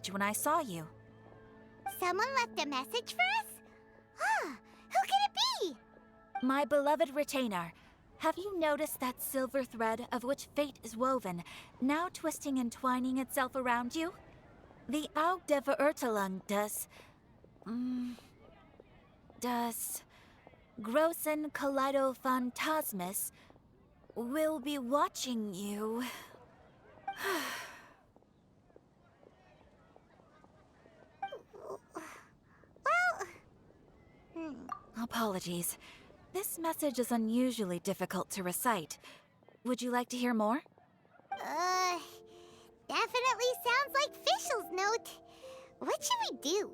when I saw you. Someone left a message for us? Huh, who can it be? My beloved retainer, have you noticed that silver thread of which fate is woven, now twisting and twining itself around you? The Aug der Verurteilung das Großen Kaleido-Phantasmus will be watching you. Apologies. This message is unusually difficult to recite. Would you like to hear more? Definitely sounds like Fischl's note. What should we do?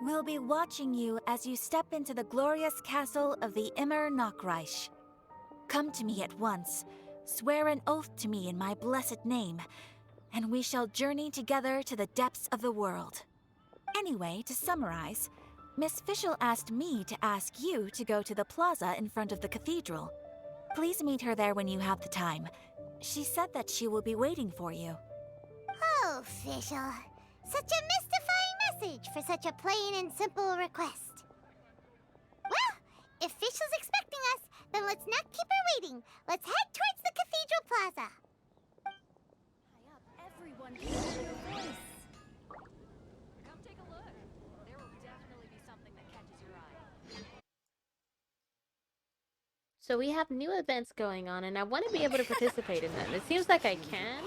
We'll be watching you as you step into the glorious castle of the Immer Nachreich. Come to me at once, swear an oath to me in my blessed name, and we shall journey together to the depths of the world. Anyway, to summarize, Miss Fischl asked me to ask you to go to the plaza in front of the cathedral. Please meet her there when you have the time. She said that she will be waiting for you. Oh, Fischl. Such a mystifying message for such a plain and simple request. Well, if Fischl's expecting us, then let's not keep her waiting. Let's head towards the cathedral plaza. High up, everyone can hear your voice. Come take a look. There will definitely be something that catches your eye. So we have new events going on, and I want to be able to participate in them. It seems like I can,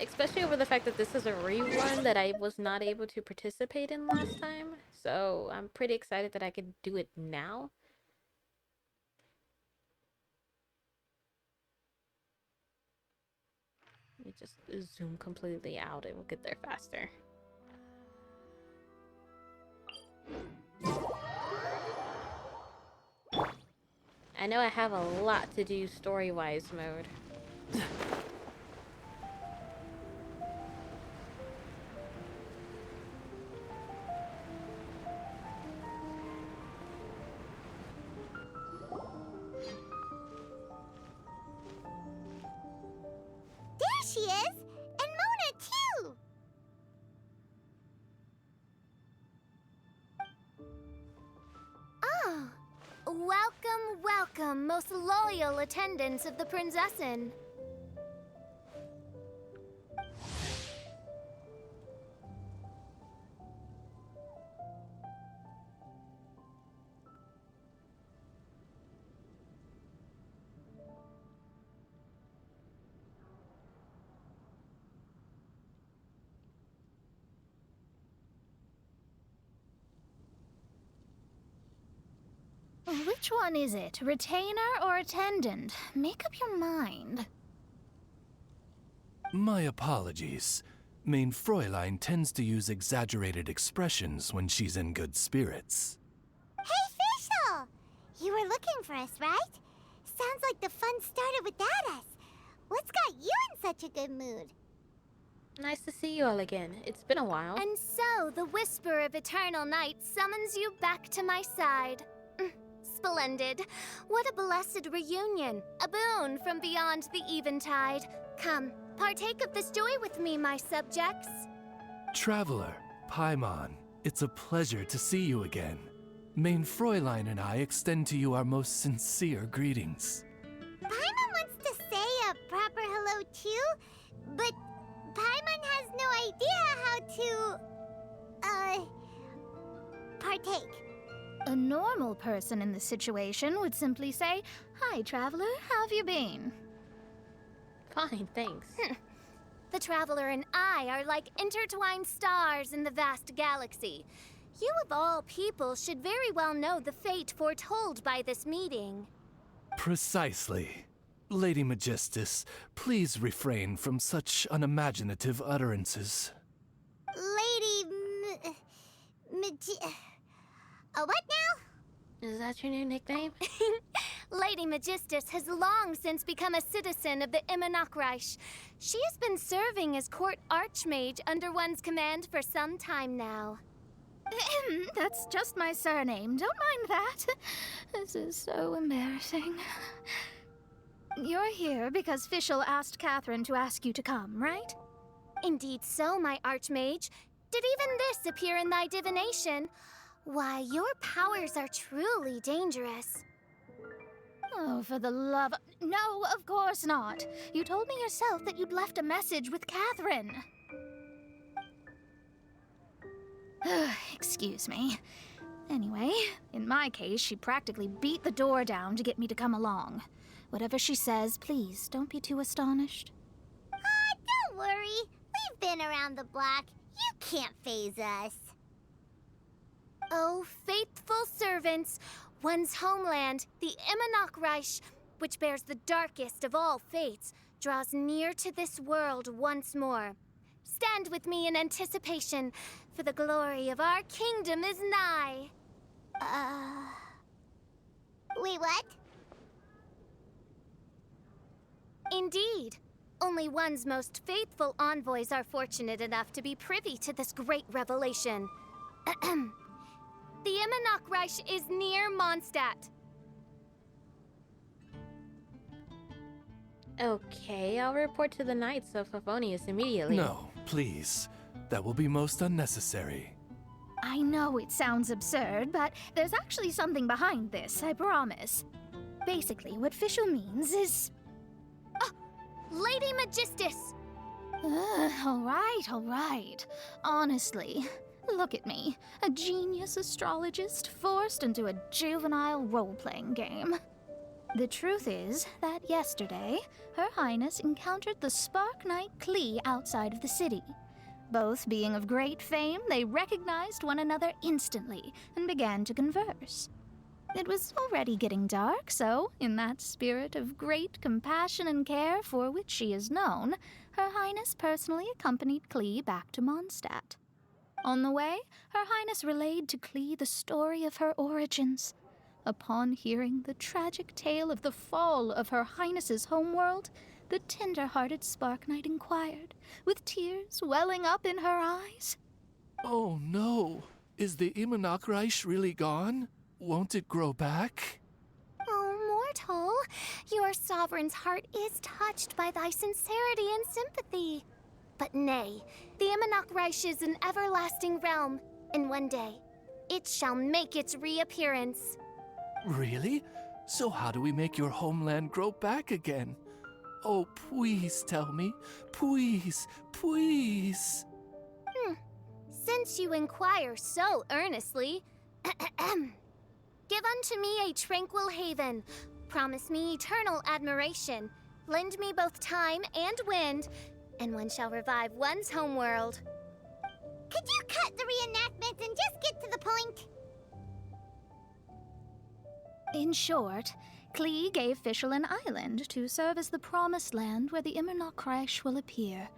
especially over the fact that this is a rerun that I was not able to participate in last time. So I'm pretty excited that I can do it now. Let me just zoom completely out and we'll get there faster. I know I have a lot to do story-wise mode. There she is! And Mona, too! Oh, welcome, welcome, most loyal attendants of the Prinzessin. Which one is it? Retainer or attendant? Make up your mind. My apologies. Main Fräulein tends to use exaggerated expressions when she's in good spirits. Hey, Fischl! You were looking for us, right? Sounds like the fun started without us. What's got you in such a good mood? Nice to see you all again. It's been a while. And so, the whisper of eternal night summons you back to my side. Splendid. What a blessed reunion. A boon from beyond the eventide. Come, partake of this joy with me, my subjects. Traveler, Paimon, it's a pleasure to see you again. Main Fräulein and I extend to you our most sincere greetings. Paimon wants to say a proper hello too, but Paimon has no idea how to, partake. A normal person in this situation would simply say, "Hi, traveler, how have you been?" Fine, thanks. The traveler and I are like intertwined stars in the vast galaxy. You of all people should very well know the fate foretold by this meeting. Precisely. Lady Magistus, please refrain from such unimaginative utterances. What now? Is that your new nickname? Lady Magistus has long since become a citizen of the Immer Nachreich. She has been serving as court archmage under one's command for some time now. That's just my surname. Don't mind that. This is so embarrassing. You're here because Fischl asked Catherine to ask you to come, right? Indeed so, my Archmage. Did even this appear in thy divination? Why, your powers are truly dangerous. Oh, for the love... No, of course not. You told me yourself that you'd left a message with Catherine. Excuse me. Anyway, in my case, she practically beat the door down to get me to come along. Whatever she says, please don't be too astonished. Don't worry. We've been around the block. You can't faze us. Oh, faithful servants, one's homeland, the Imanok Reich, which bears the darkest of all fates, draws near to this world once more. Stand with me in anticipation, for the glory of our kingdom is nigh. Wait, what? Indeed. Only one's most faithful envoys are fortunate enough to be privy to this great revelation. The Imanok Reich is near Mondstadt. Okay, I'll report to the Knights of Favonius immediately. No, please. That will be most unnecessary. I know it sounds absurd, but there's actually something behind this, I promise. Basically, what Fischl means is... Lady Magistus! All right. Honestly, look at me. A genius astrologist forced into a juvenile role-playing game. The truth is that yesterday, Her Highness encountered the Spark Knight Klee outside of the city. Both being of great fame, they recognized one another instantly and began to converse. It was already getting dark, so, in that spirit of great compassion and care for which she is known, Her Highness personally accompanied Klee back to Mondstadt. On the way, Her Highness relayed to Klee the story of her origins. Upon hearing the tragic tale of the fall of Her Highness's homeworld, the tender-hearted Spark Knight inquired, with tears welling up in her eyes. Oh no! Is the Imanok Reich really gone? Won't it grow back? Oh, mortal, your sovereign's heart is touched by thy sincerity and sympathy. But nay, the Imanok Reich is an everlasting realm, and one day, it shall make its reappearance. Really? So how do we make your homeland grow back again? Oh, please tell me. Please, please. Since you inquire so earnestly, give unto me a tranquil haven, promise me eternal admiration, lend me both time and wind, and one shall revive one's homeworld. Could you cut the reenactment and just get to the point? In short, Klee gave Fischl an island to serve as the promised land where the Imanok Reich will appear.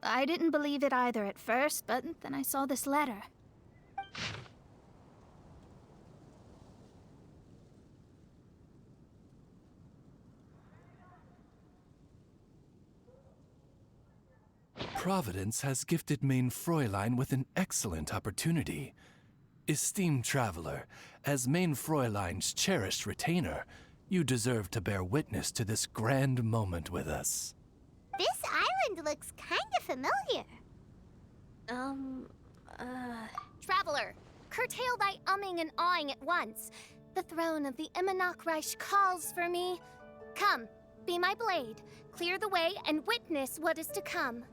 I didn't believe it either at first, but then I saw this letter. Providence has gifted Main Fräulein with an excellent opportunity. Esteemed traveler, as Main Fräulein's cherished retainer, you deserve to bear witness to this grand moment with us. This island looks kinda familiar. Traveler, curtail thy umming and awing at once. The throne of the Imanok Reich calls for me. Come, be my blade, clear the way, and witness what is to come.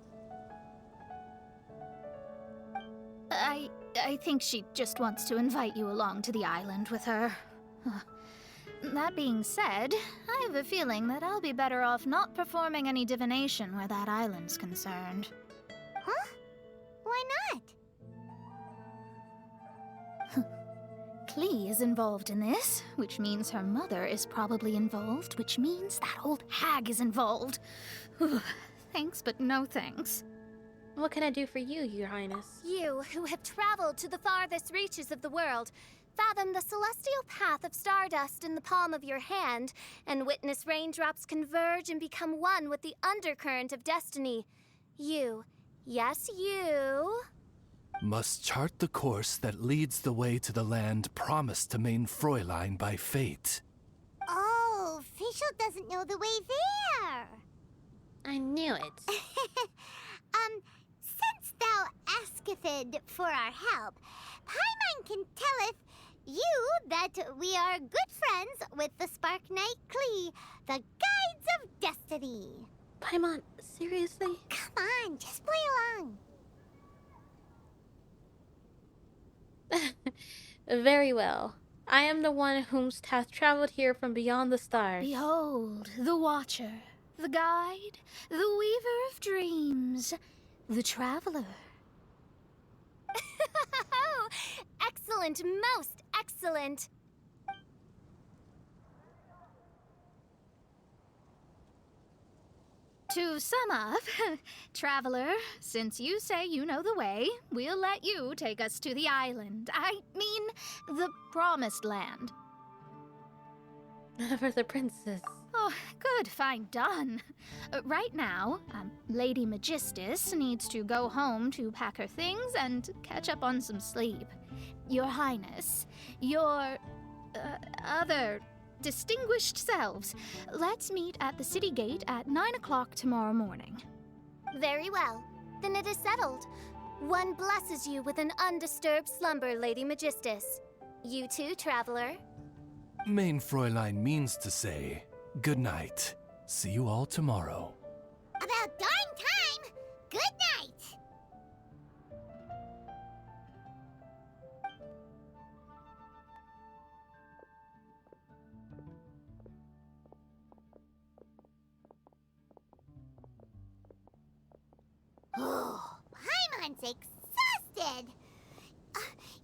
I think she just wants to invite you along to the island with her. That being said, I have a feeling that I'll be better off not performing any divination where that island's concerned. Huh? Why not? Klee is involved in this, which means her mother is probably involved, which means that old hag is involved. Thanks, but no thanks. What can I do for you, Your Highness? You, who have traveled to the farthest reaches of the world, fathom the celestial path of stardust in the palm of your hand, and witness raindrops converge and become one with the undercurrent of destiny. You, yes, you... Must chart the course that leads the way to the land promised to Main Fräulein by fate. Oh, Fischl official doesn't know the way there. I knew it. Since thou asketh for our help, Paimon can telleth you that we are good friends with the Spark Knight Klee, the Guides of Destiny. Paimon, seriously? Come on, just play along. Very well. I am the one whomst hath traveled here from beyond the stars. Behold, the Watcher, the Guide, the Weaver of Dreams, the Traveler. Excellent, most excellent. To sum up, Traveler, since you say you know the way, we'll let you take us to the island. I mean, the Promised Land. For the princess. Oh, good, fine, done. Right now, Lady Magistus needs to go home to pack her things and catch up on some sleep. Your Highness, your other distinguished selves, let's meet at the city gate at 9 o'clock tomorrow morning. Very well. Then it is settled. One blesses you with an undisturbed slumber, Lady Magistus. You too, Traveler. Main Fräulein means to say, good night. See you all tomorrow. About darn time! Good night! Oh, Paimon's exhausted!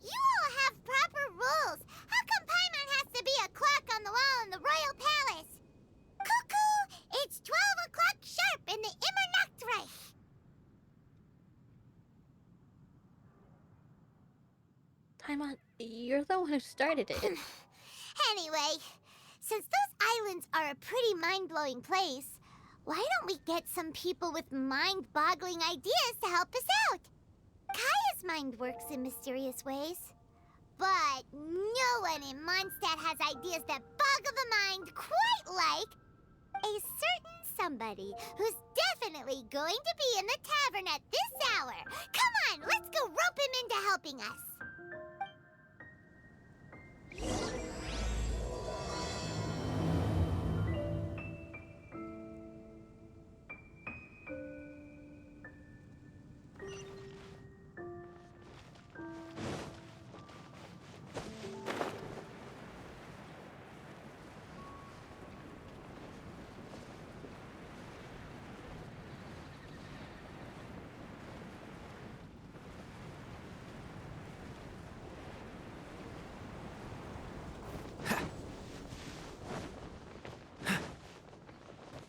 You all have proper rules. How come Paimon has to be a clock on the wall in the royal palace? Cuckoo! It's 12 o'clock sharp in the Immernachtreich! Paimon, you're the one who started it. Anyway, since those islands are a pretty mind-blowing place, why don't we get some people with mind-boggling ideas to help us out? Kaya's mind works in mysterious ways. But no one in Mondstadt has ideas that boggle the mind quite like a certain somebody who's definitely going to be in the tavern at this hour. Come on, let's go rope him into helping us.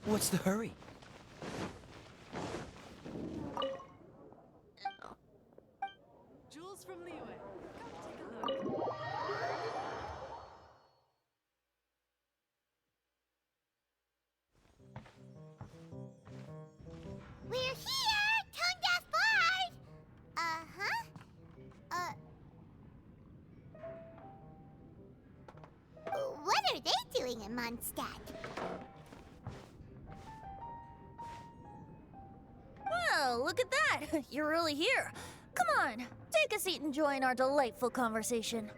What's the hurry? Jules from Liyue. Come take a look. We're here, Tone Deaf Bard! What are they doing in Mondstadt? Well, look at that! You're really here. Come on, take a seat and join our delightful conversation.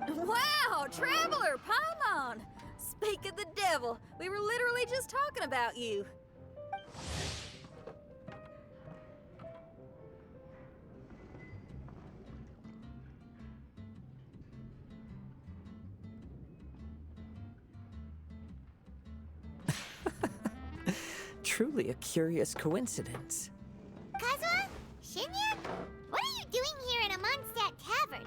Wow, Traveler, Paimon! Speak of the devil, we were literally just talking about you. Truly a curious coincidence. Kazuha? Shinya? What are you doing here in a Mondstadt tavern?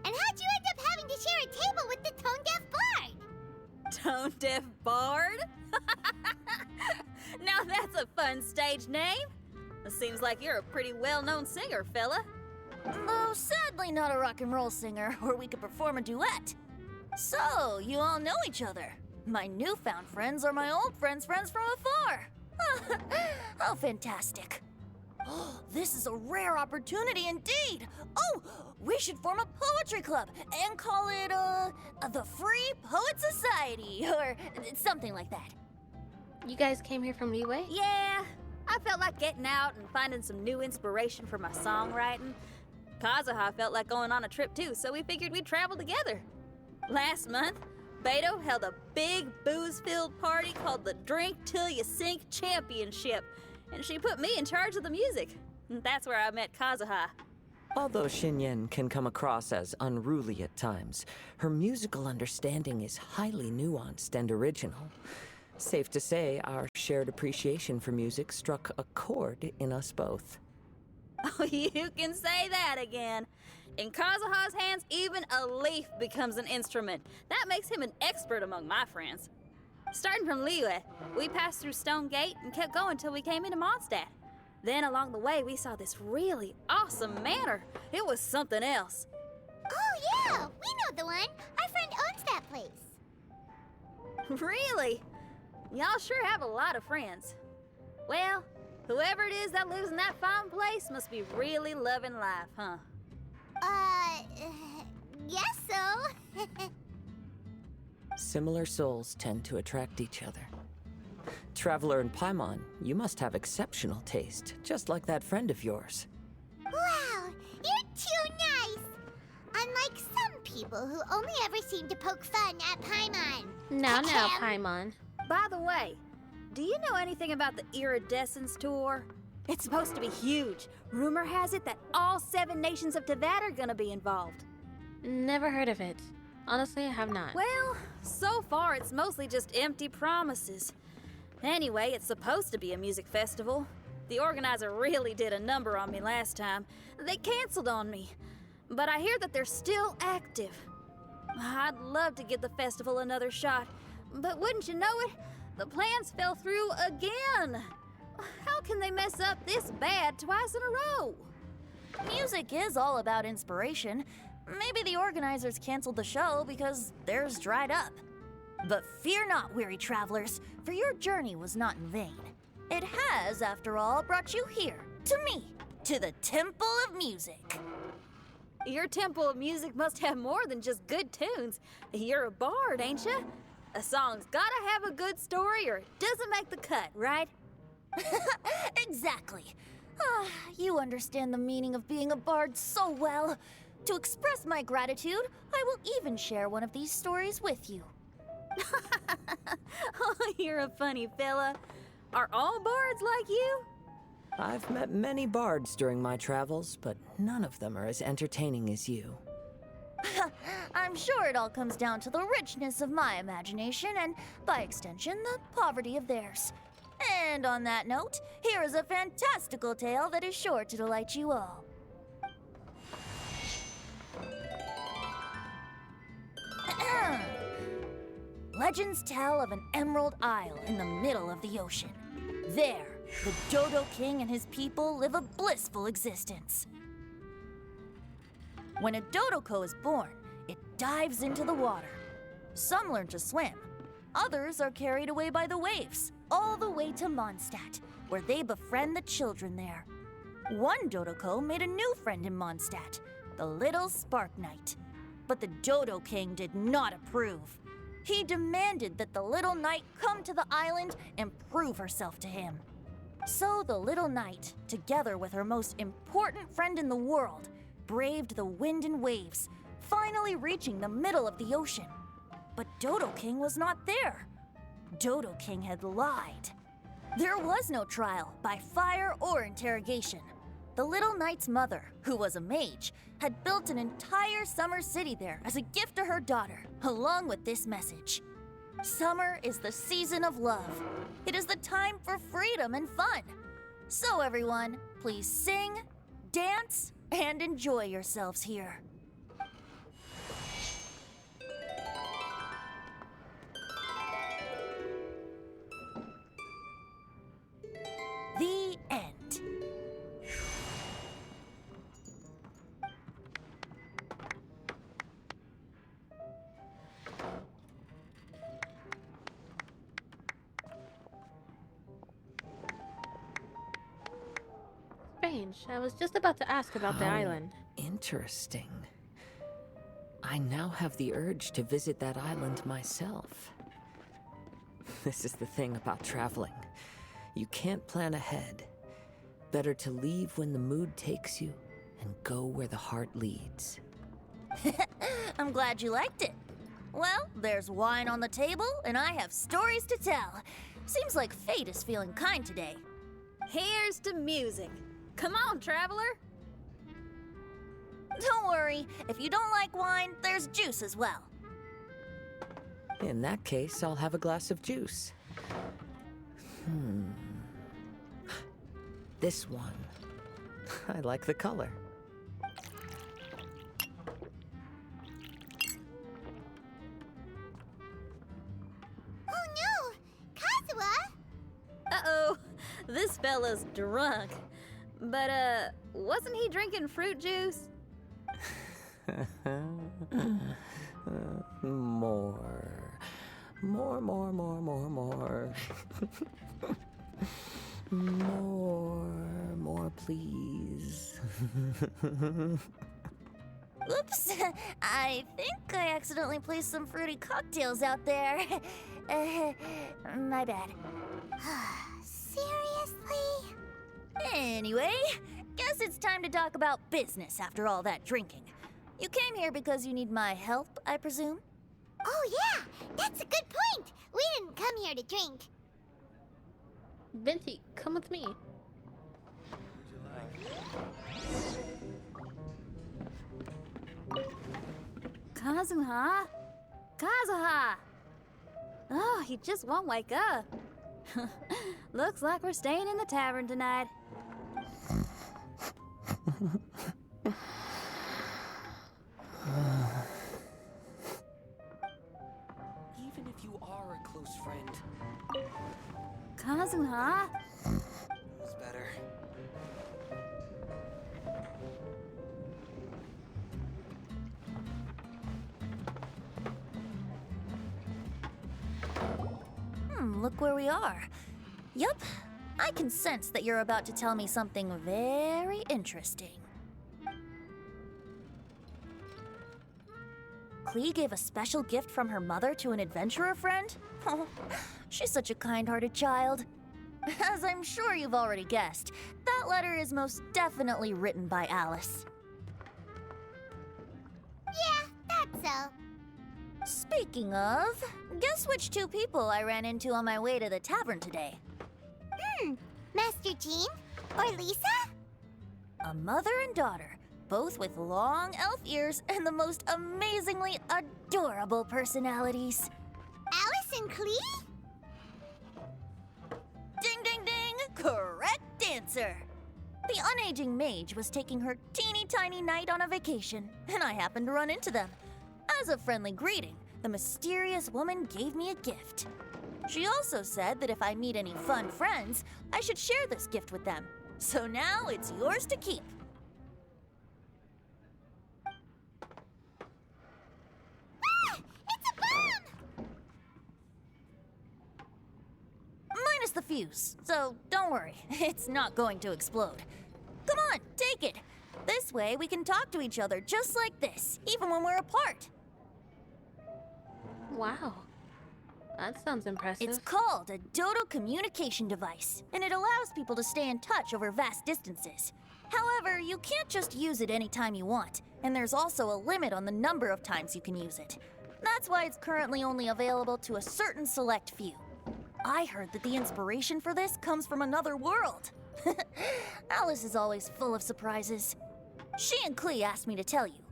And how'd you end up having to share a table with the Tone Deaf Bard? Tone Deaf Bard? Now that's a fun stage name. It seems like you're a pretty well-known singer, fella. Though sadly not a rock and roll singer, or we could perform a duet. So, you all know each other. My newfound friends are my old friends' friends from afar. Oh, fantastic. this is a rare opportunity indeed. Oh, we should form a poetry club and call it, the Free Poet Society, or something like that. You guys came here from Leeway? Yeah, I felt like getting out and finding some new inspiration for my songwriting. Kazuha felt like going on a trip too, so we figured we'd travel together. Last month, Beto held a big booze-filled party called the Drink Till You Sink Championship, and she put me in charge of the music. That's where I met Kazuha. Although Xinyan can come across as unruly at times, her musical understanding is highly nuanced and original. Safe to say, our shared appreciation for music struck a chord in us both. Oh, you can say that again. In Kazuha's hands, even a leaf becomes an instrument. That makes him an expert among my friends. Starting from Liyue, we passed through Stone Gate and kept going till we came into Mondstadt. Then along the way, we saw this really awesome manor. It was something else. Oh, yeah, we know the one. Our friend owns that place. Really? Y'all sure have a lot of friends. Well, whoever it is that lives in that fine place must be really loving life, huh? Guess so. Similar souls tend to attract each other. Traveler and Paimon, you must have exceptional taste, just like that friend of yours. Wow, you're too nice. Unlike some people who only ever seem to poke fun at Paimon. Now, Paimon. By the way, do you know anything about the Iridescence Tour? It's supposed to be huge. Rumor has it that all 7 nations of Tevat are gonna be involved. Never heard of it. Honestly, I have not. Well, so far it's mostly just empty promises. Anyway, it's supposed to be a music festival. The organizer really did a number on me last time. They canceled on me. But I hear that they're still active. I'd love to give the festival another shot. But wouldn't you know it, the plans fell through again. How can they mess up this bad twice in a row? Music is all about inspiration. Maybe the organizers canceled the show because theirs dried up. But fear not, weary travelers, for your journey was not in vain. It has, after all, brought you here, to me, to the Temple of Music. Your Temple of Music must have more than just good tunes. You're a bard, ain't you? A song's gotta have a good story or it doesn't make the cut, right? Exactly. You understand the meaning of being a bard so well. To express my gratitude, I will even share one of these stories with you. Oh, you're a funny fella. Are all bards like you? I've met many bards during my travels, but none of them are as entertaining as you. I'm sure it all comes down to the richness of my imagination and, by extension, the poverty of theirs. And on that note, here is a fantastical tale that is sure to delight you all. Legends tell of an emerald isle in the middle of the ocean. There, the Dodo King and his people live a blissful existence. When a Dodoko is born, it dives into the water. Some learn to swim. Others are carried away by the waves, all the way to Mondstadt, where they befriend the children there. One Dodoko made a new friend in Mondstadt, the little Spark Knight. But the Dodo King did not approve. He demanded that the little knight come to the island and prove herself to him. So the little knight, together with her most important friend in the world, braved the wind and waves, finally reaching the middle of the ocean. But Dodo King was not there. Dodo King had lied. There was no trial by fire or interrogation. The little knight's mother, who was a mage, had built an entire summer city there as a gift to her daughter, along with this message. Summer is the season of love. It is the time for freedom and fun. So everyone, please sing, dance, and enjoy yourselves here. The end. Very strange. I was just about to ask about the How island. Interesting. I now have the urge to visit that island myself. This is the thing about traveling. You can't plan ahead. Better to leave when the mood takes you and go where the heart leads. I'm glad you liked it. Well, there's wine on the table, and I have stories to tell. Seems like fate is feeling kind today. Here's to music. Come on, traveler. Don't worry, if you don't like wine, there's juice as well. In that case, I'll have a glass of juice. This one. I like the color. Oh no! Kazuha! Uh-oh, this fella's drunk. But, wasn't he drinking fruit juice? More. More. More, please. Oops, I think I accidentally placed some fruity cocktails out there. My bad. Seriously? Anyway, guess it's time to talk about business after all that drinking. You came here because you need my help, I presume? Oh yeah, that's a good point. We didn't come here to drink. Venti, come with me. Kazuha? Kazuha! Oh, he just won't wake up. Looks like we're staying in the tavern tonight. Even if you are a close friend, Kazuha? it's better. Look where we are. Yup, I can sense that you're about to tell me something very interesting. Klee gave a special gift from her mother to an adventurer friend? Oh, she's such a kind-hearted child. As I'm sure you've already guessed, that letter is most definitely written by Alice. Yeah, that's so. Speaking of, guess which two people I ran into on my way to the tavern today? Master Jean? Or Lisa? A mother and daughter, both with long elf ears and the most amazingly adorable personalities. Alice and Klee? Ding, ding, ding! Correct answer! The unaging mage was taking her teeny tiny knight on a vacation, and I happened to run into them. As a friendly greeting, the mysterious woman gave me a gift. She also said that if I meet any fun friends, I should share this gift with them. So now it's yours to keep. Ah! It's a bomb! Minus the fuse, so don't worry, it's not going to explode. Come on, take it. This way we can talk to each other just like this, even when we're apart. Wow. That sounds impressive. It's called a Dodo communication device, and it allows people to stay in touch over vast distances. However, you can't just use it anytime you want, and there's also a limit on the number of times you can use it. That's why it's currently only available to a certain select few. I heard that the inspiration for this comes from another world. Alice is always full of surprises. She and Klee asked me to tell you.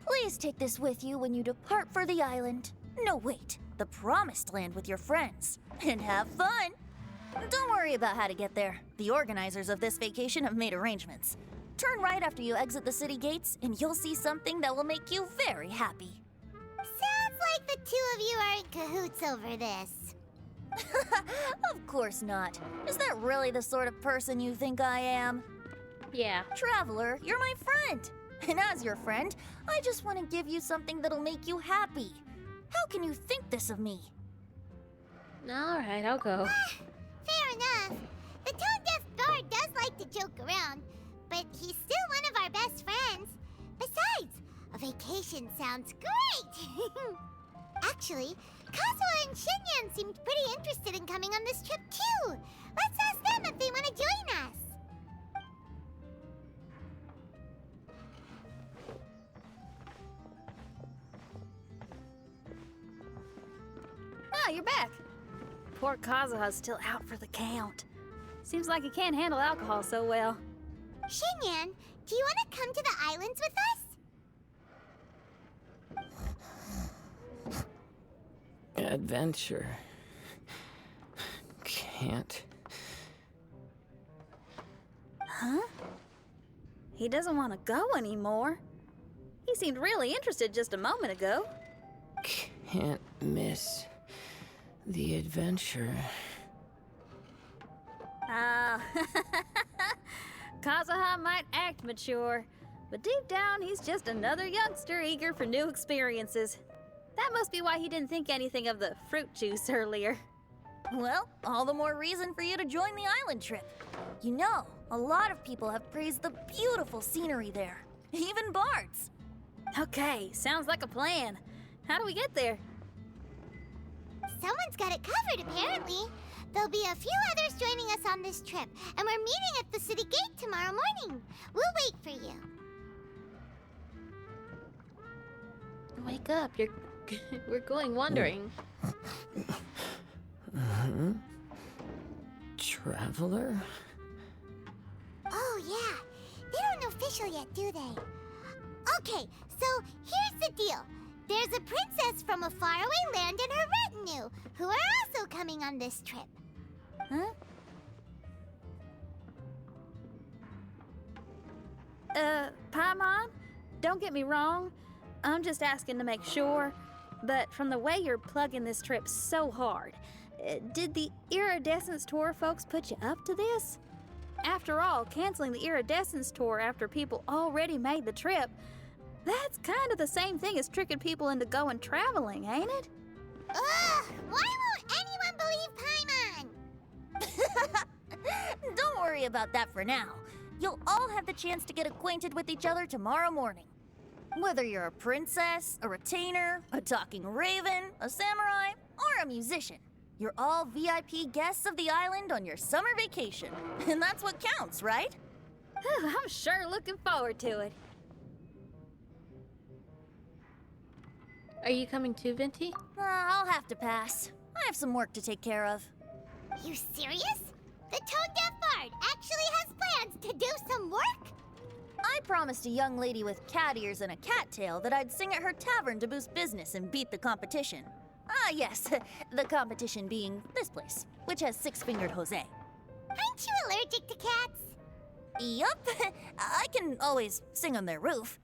Please take this with you when you depart for the island. No, wait, the Promised Land with your friends. And have fun! Don't worry about how to get there. The organizers of this vacation have made arrangements. Turn right after you exit the city gates, and you'll see something that will make you very happy. Sounds like the two of you are in cahoots over this. Of course not. Is that really the sort of person you think I am? Yeah. Traveler, you're my friend. And as your friend, I just want to give you something that'll make you happy. How can you think this of me? Alright, I'll go. Fair enough. The tone-deaf guard does like to joke around, but he's still one of our best friends. Besides, a vacation sounds great! Actually, Kazuha and Shinyan seemed pretty interested in coming on this trip too. Let's ask them if they want to join us. Ah, you're back. Poor Kazuha's still out for the count. Seems like he can't handle alcohol so well. Shinyan, do you want to come to the islands with us? Adventure. Can't. Huh? He doesn't want to go anymore. He seemed really interested just a moment ago. Can't miss the adventure. Ah, Kazuha might act mature, but deep down he's just another youngster eager for new experiences. That must be why he didn't think anything of the fruit juice earlier. Well, all the more reason for you to join the island trip. You know, a lot of people have praised the beautiful scenery there. Even bards. Okay, sounds like a plan. How do we get there? Someone's got it covered, apparently. There'll be a few others joining us on this trip, and we're meeting at the city gate tomorrow morning. We'll wait for you. Wake up, you're... We're going wandering. Traveler? Oh, yeah. They don't know official yet, do they? Okay, so here's the deal. There's a princess from a faraway land and her retinue, who are also coming on this trip. Huh? Paimon, don't get me wrong. I'm just asking to make sure. But from the way you're plugging this trip so hard, did the Iridescence Tour folks put you up to this? After all, canceling the Iridescence Tour after people already made the trip, that's kind of the same thing as tricking people into going traveling, ain't it? Ugh! Why won't anyone believe Paimon? Don't worry about that for now. You'll all have the chance to get acquainted with each other tomorrow morning. Whether you're a princess, a retainer, a talking raven, a samurai, or a musician, you're all VIP guests of the island on your summer vacation. And that's what counts, right? I'm sure looking forward to it. Are you coming too, Venti? I'll have to pass. I have some work to take care of. You serious? The tone-deaf bard actually has plans to do some work? I promised a young lady with cat ears and a cattail that I'd sing at her tavern to boost business and beat the competition. Ah, yes, the competition being this place, which has six-fingered Jose. Aren't you allergic to cats? Yup, I can always sing on their roof.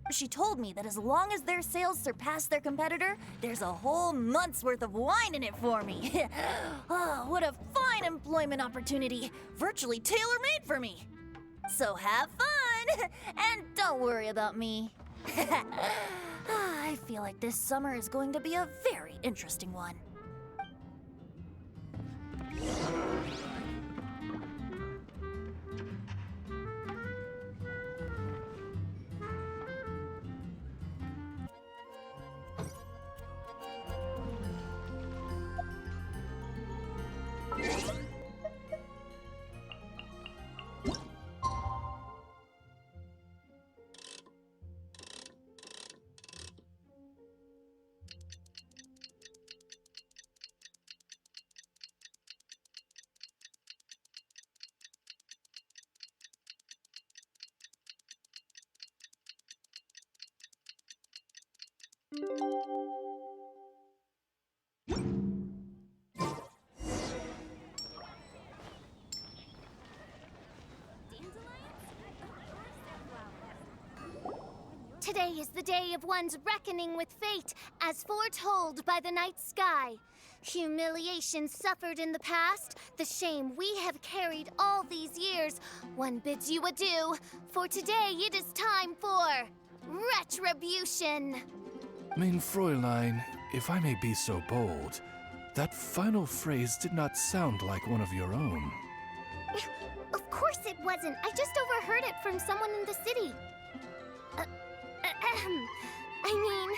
She told me that as long as their sales surpass their competitor, there's a whole month's worth of wine in it for me. Oh, what a fine employment opportunity, virtually tailor-made for me. So have fun, and don't worry about me. I feel like this summer is going to be a very interesting one. Today is the day of one's reckoning with fate, as foretold by the night sky. Humiliation suffered in the past, the shame we have carried all these years. One bids you adieu, for today it is time for retribution. Mein Fräulein, if I may be so bold, that final phrase did not sound like one of your own. Of course it wasn't. I just overheard it from someone in the city. I mean,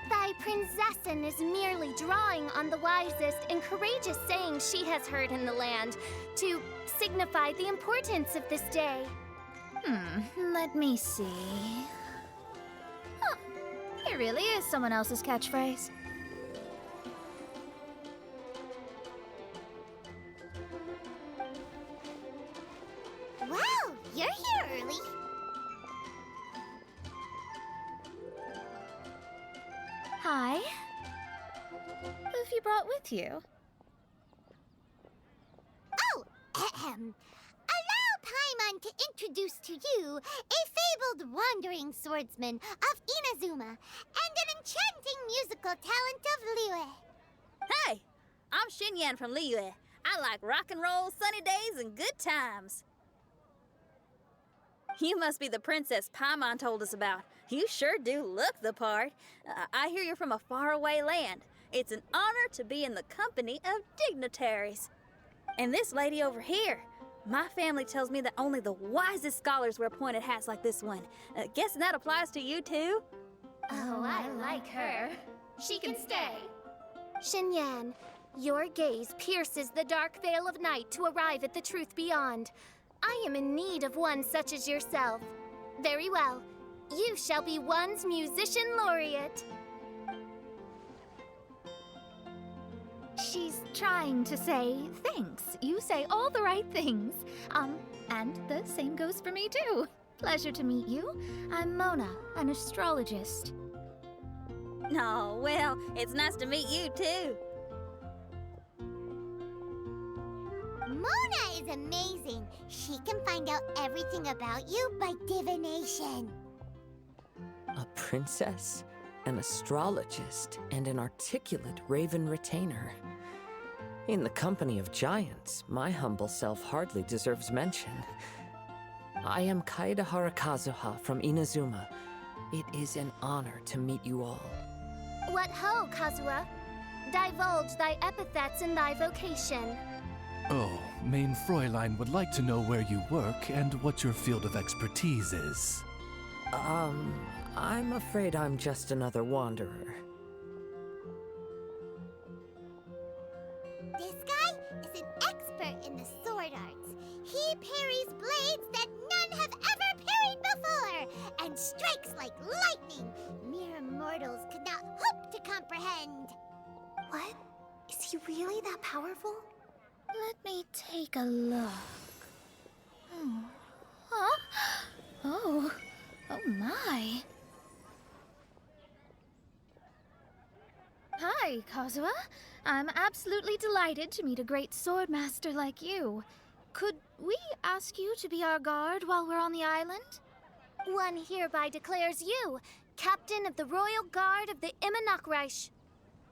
thy princessin is merely drawing on the wisest and courageous sayings she has heard in the land to signify the importance of this day. Let me see. Huh, it really is someone else's catchphrase. Wow, you're here early. Hi. Who have you brought with you? Oh, allow Paimon to introduce to you a fabled wandering swordsman of Inazuma and an enchanting musical talent of Liyue. Hey, I'm Xinyan from Liyue. I like rock and roll, sunny days, and good times. You must be the princess Paimon told us about. You sure do look the part. I hear you're from a faraway land. It's an honor to be in the company of dignitaries. And this lady over here, my family tells me that only the wisest scholars wear pointed hats like this one. Guessing that applies to you too? Oh, I like her. She can stay. Xinyan, your gaze pierces the dark veil of night to arrive at the truth beyond. I am in need of one such as yourself. Very well. You shall be one's musician laureate. She's trying to say thanks. You say all the right things. And the same goes for me too. Pleasure to meet you. I'm Mona, an astrologist. Oh, well, it's nice to meet you too. Mona is amazing. She can find out everything about you by divination. A princess, an astrologist, and an articulate raven retainer. In the company of giants, my humble self hardly deserves mention. I am Kaida Harakazuha from Inazuma. It is an honor to meet you all. What ho, Kazuha? Divulge thy epithets and thy vocation. Oh, Main Fräulein would like to know where you work and what your field of expertise is. I'm afraid I'm just another wanderer. This guy is an expert in the sword arts. He parries blades that none have ever parried before, and strikes like lightning. Mere mortals could not hope to comprehend. What? Is he really that powerful? Let me take a look. Huh? Oh my. Hi, Kazuha. I'm absolutely delighted to meet a great swordmaster like you. Could we ask you to be our guard while we're on the island? One hereby declares you captain of the Royal Guard of the Immernachtreich.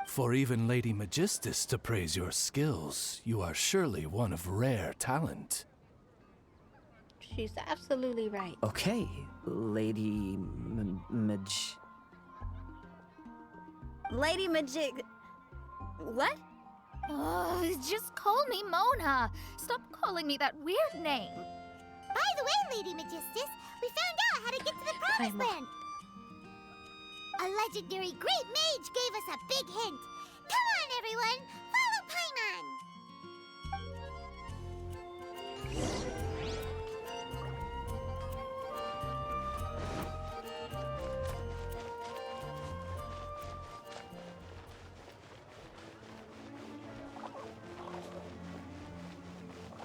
For even Lady Magistus to praise your skills, you are surely one of rare talent. She's absolutely right. Okay, Lady Lady Magic... What? Oh, just call me Mona. Stop calling me that weird name. By the way, Lady Magistus, we found out how to get to the Promised Paimon. Land. A legendary great mage gave us a big hint. Come on, everyone, follow Paimon.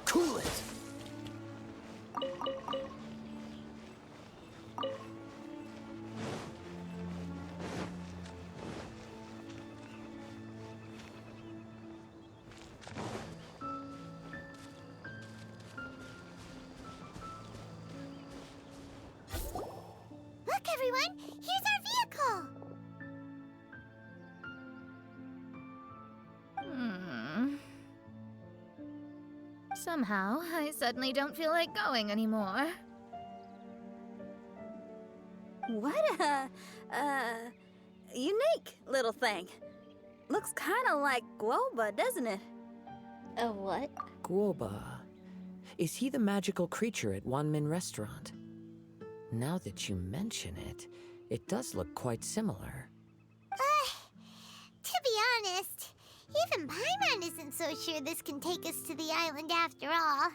Cool it! Look, everyone, here's our vehicle. Somehow, I suddenly don't feel like going anymore. What a, unique little thing. Looks kind of like Guoba, doesn't it? A what? Guoba. Is he the magical creature at Wanmin Restaurant? Now that you mention it, it does look quite similar. To be honest, even Paimon isn't so sure this can take us to the island after all.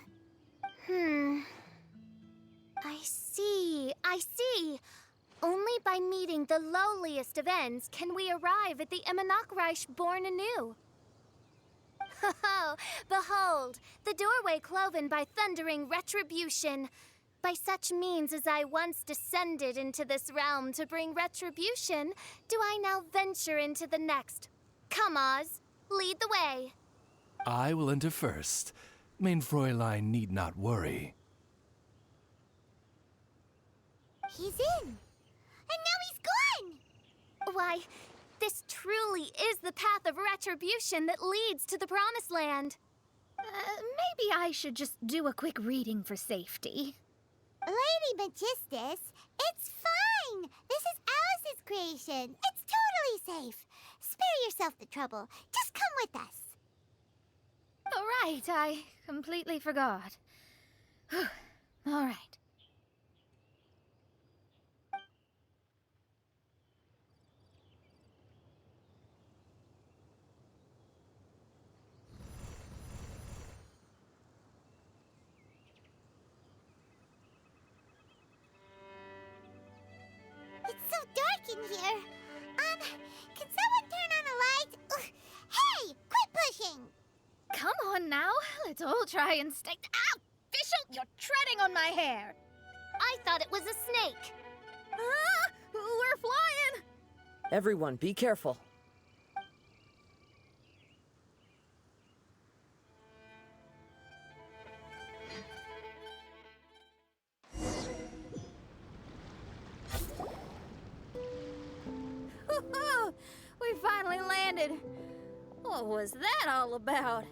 I see. Only by meeting the lowliest of ends can we arrive at the Imanakreich born anew. Oh, behold, the doorway cloven by thundering retribution. By such means as I once descended into this realm to bring retribution, do I now venture into the next. Come, Oz, lead the way. I will enter first. Main Fräulein need not worry. He's in! And now he's gone! Why, this truly is the path of retribution that leads to the Promised Land. Maybe I should just do a quick reading for safety. Lady Magistus, it's fine! This is Alice's creation. It's totally safe. Spare yourself the trouble. Just come with us. All right, I completely forgot. All right. It's so dark in here. Can someone turn on a light? Ugh. Hey, quit pushing! Come on now, let's all try and stay. Ow! Fischl, you're treading on my hair! I thought it was a snake. Ah! We're flying! Everyone, be careful. Woo-hoo! We finally landed. What was that all about?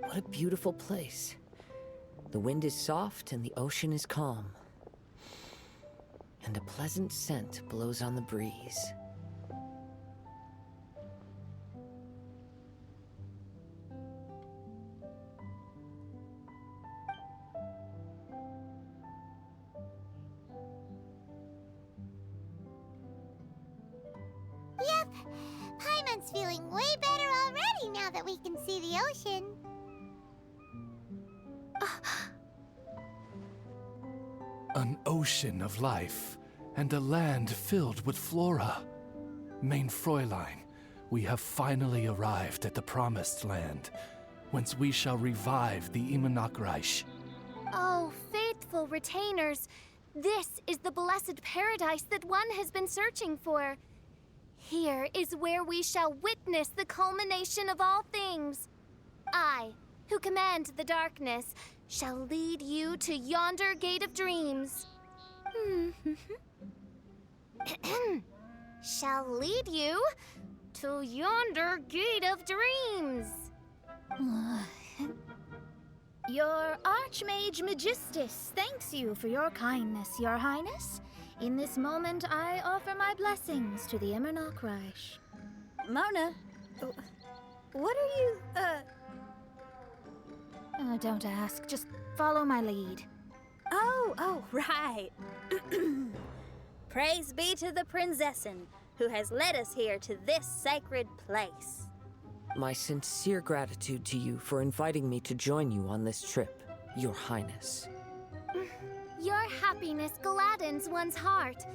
What a beautiful place. The wind is soft and the ocean is calm. And a pleasant scent blows on the breeze. Yep, Paimon's feeling way better already now that we can see the ocean. An ocean of life, and a land filled with flora. Main Fräulein, we have finally arrived at the Promised Land, whence we shall revive the Imanakreich. Oh, faithful retainers, this is the blessed paradise that one has been searching for. Here is where we shall witness the culmination of all things. I, who command the darkness, shall lead you to yonder gate of dreams. Shall lead you to yonder gate of dreams. Your Archmage Magistus thanks you for your kindness, Your Highness. In this moment, I offer my blessings to the Imanakreich. Mona, what are you, Don't ask, just follow my lead. Oh, right. Praise be to the Prinzessin, who has led us here to this sacred place. My sincere gratitude to you for inviting me to join you on this trip, Your Highness. Your happiness gladdens one's heart.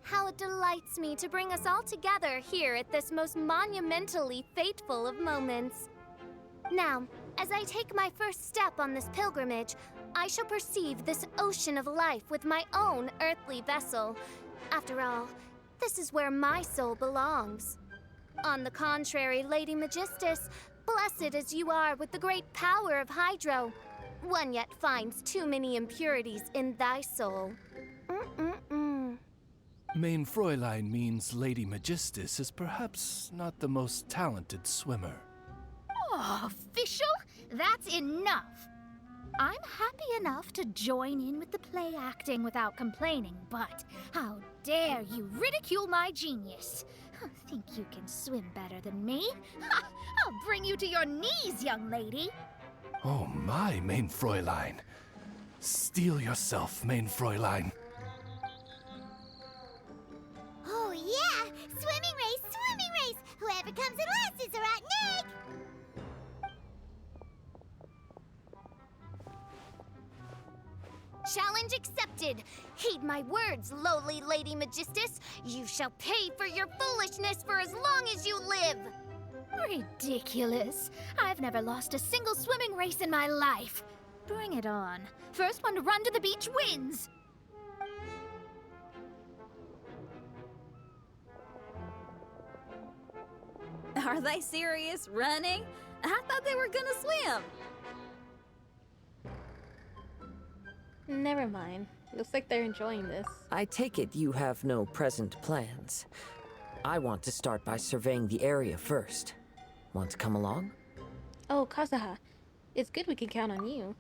How it delights me to bring us all together here at this most monumentally fateful of moments. Now, as I take my first step on this pilgrimage, I shall perceive this ocean of life with my own earthly vessel. After all, this is where my soul belongs. On the contrary, Lady Magistus, blessed as you are with the great power of Hydro, one yet finds too many impurities in thy soul. Main Fräulein means Lady Magistus is perhaps not the most talented swimmer. Oh, Fischl, that's enough. I'm happy enough to join in with the play acting without complaining, but how dare you ridicule my genius? Think you can swim better than me? Ha! I'll bring you to your knees, young lady. Oh my, main Fräulein. Steel yourself, main Fräulein. Oh yeah! Swimming race! Swimming race! Whoever comes in last is a rotten egg! Challenge accepted. Heed my words, lowly Lady Magistus. You shall pay for your foolishness for as long as you live. Ridiculous. I've never lost a single swimming race in my life. Bring it on. First one to run to the beach wins. Are they serious? Running? I thought they were gonna swim. Never mind. Looks like they're enjoying this. I take it you have no present plans. I want to start by surveying the area first. Want to come along? Oh, Kazuha. It's good we can count on you.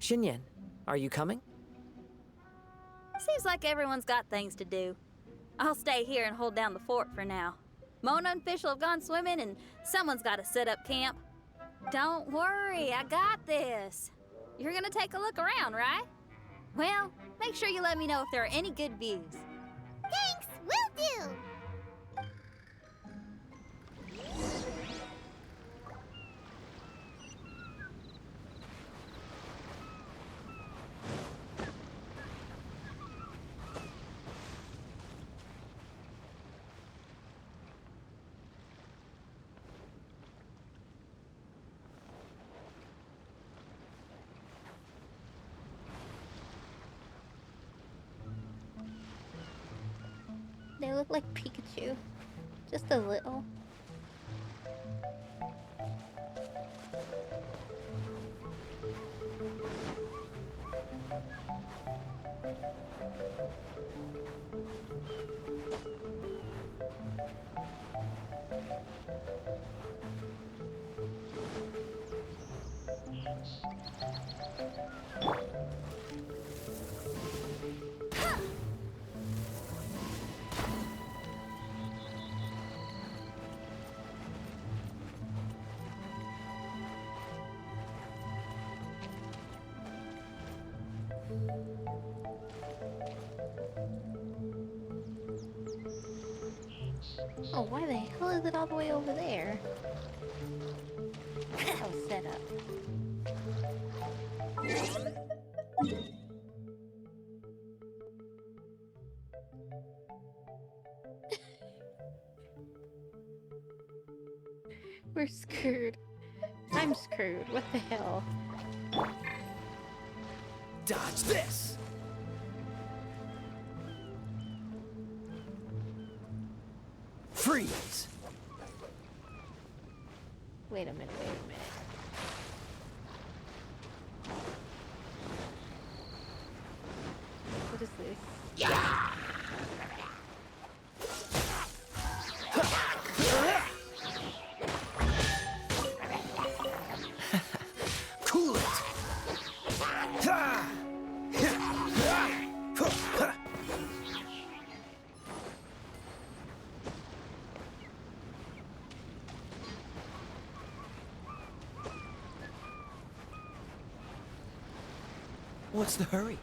Xinyan, are you coming? Seems like everyone's got things to do. I'll stay here and hold down the fort for now. Mona and Fish will have gone swimming, and someone's got to set up camp. Don't worry, I got this. You're gonna take a look around, right? Well, make sure you let me know if there are any good views. Thanks! Will do! They look like Pikachu. Just a little. Oh, why the hell is it all the way over there? That was set up. We're screwed. I'm screwed. What the hell? Dodge this! Freeze! Wait a minute, wait a minute. What is this? Cool it! What's the hurry?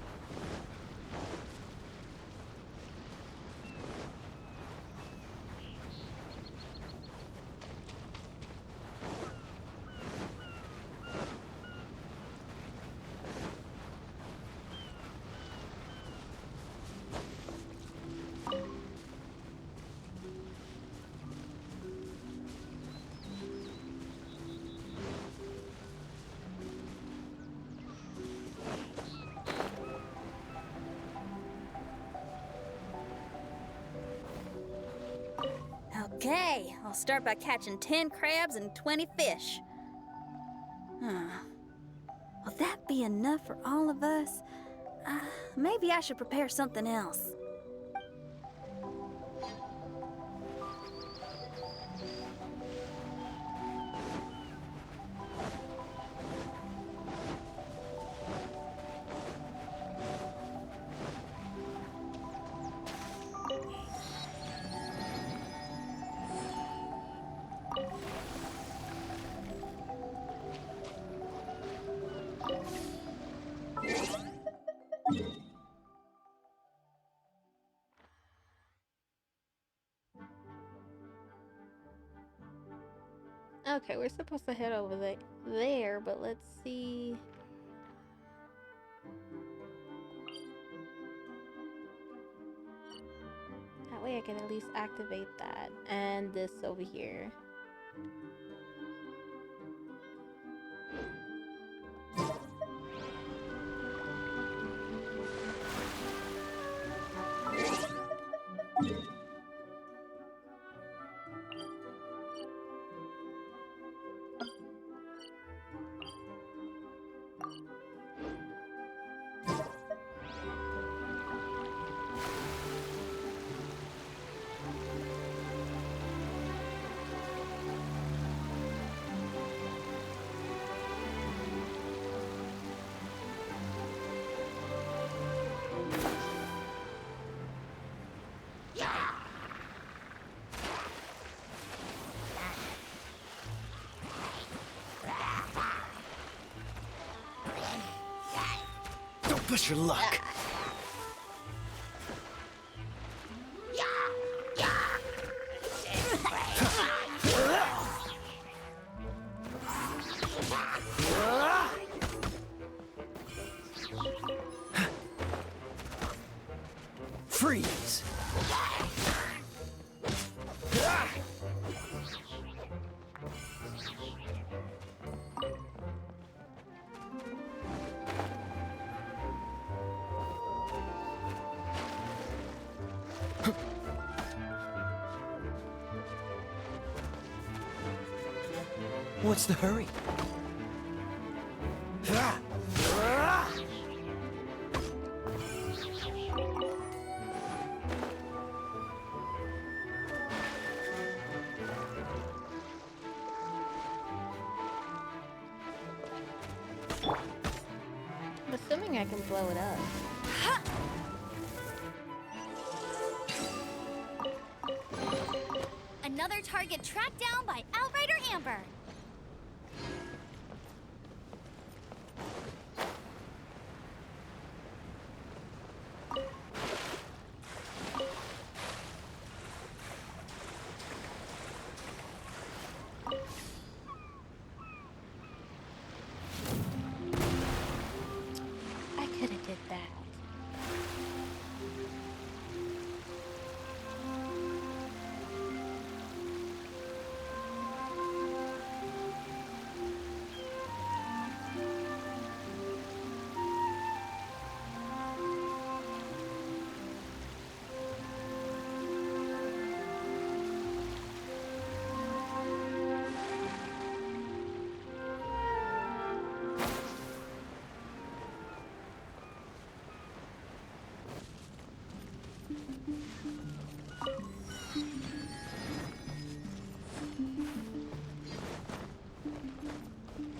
Okay, I'll start by catching 10 crabs and 20 fish. Will that be enough for all of us? Maybe I should prepare something else. Okay, we're supposed to head over there, but let's see. That way I can at least activate that and this over here. Don't push your luck. Freeze. What's the hurry? I'm assuming I can blow it up. Another target tracked down by Outrider Amber. I could have did that.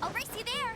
I'll race you there.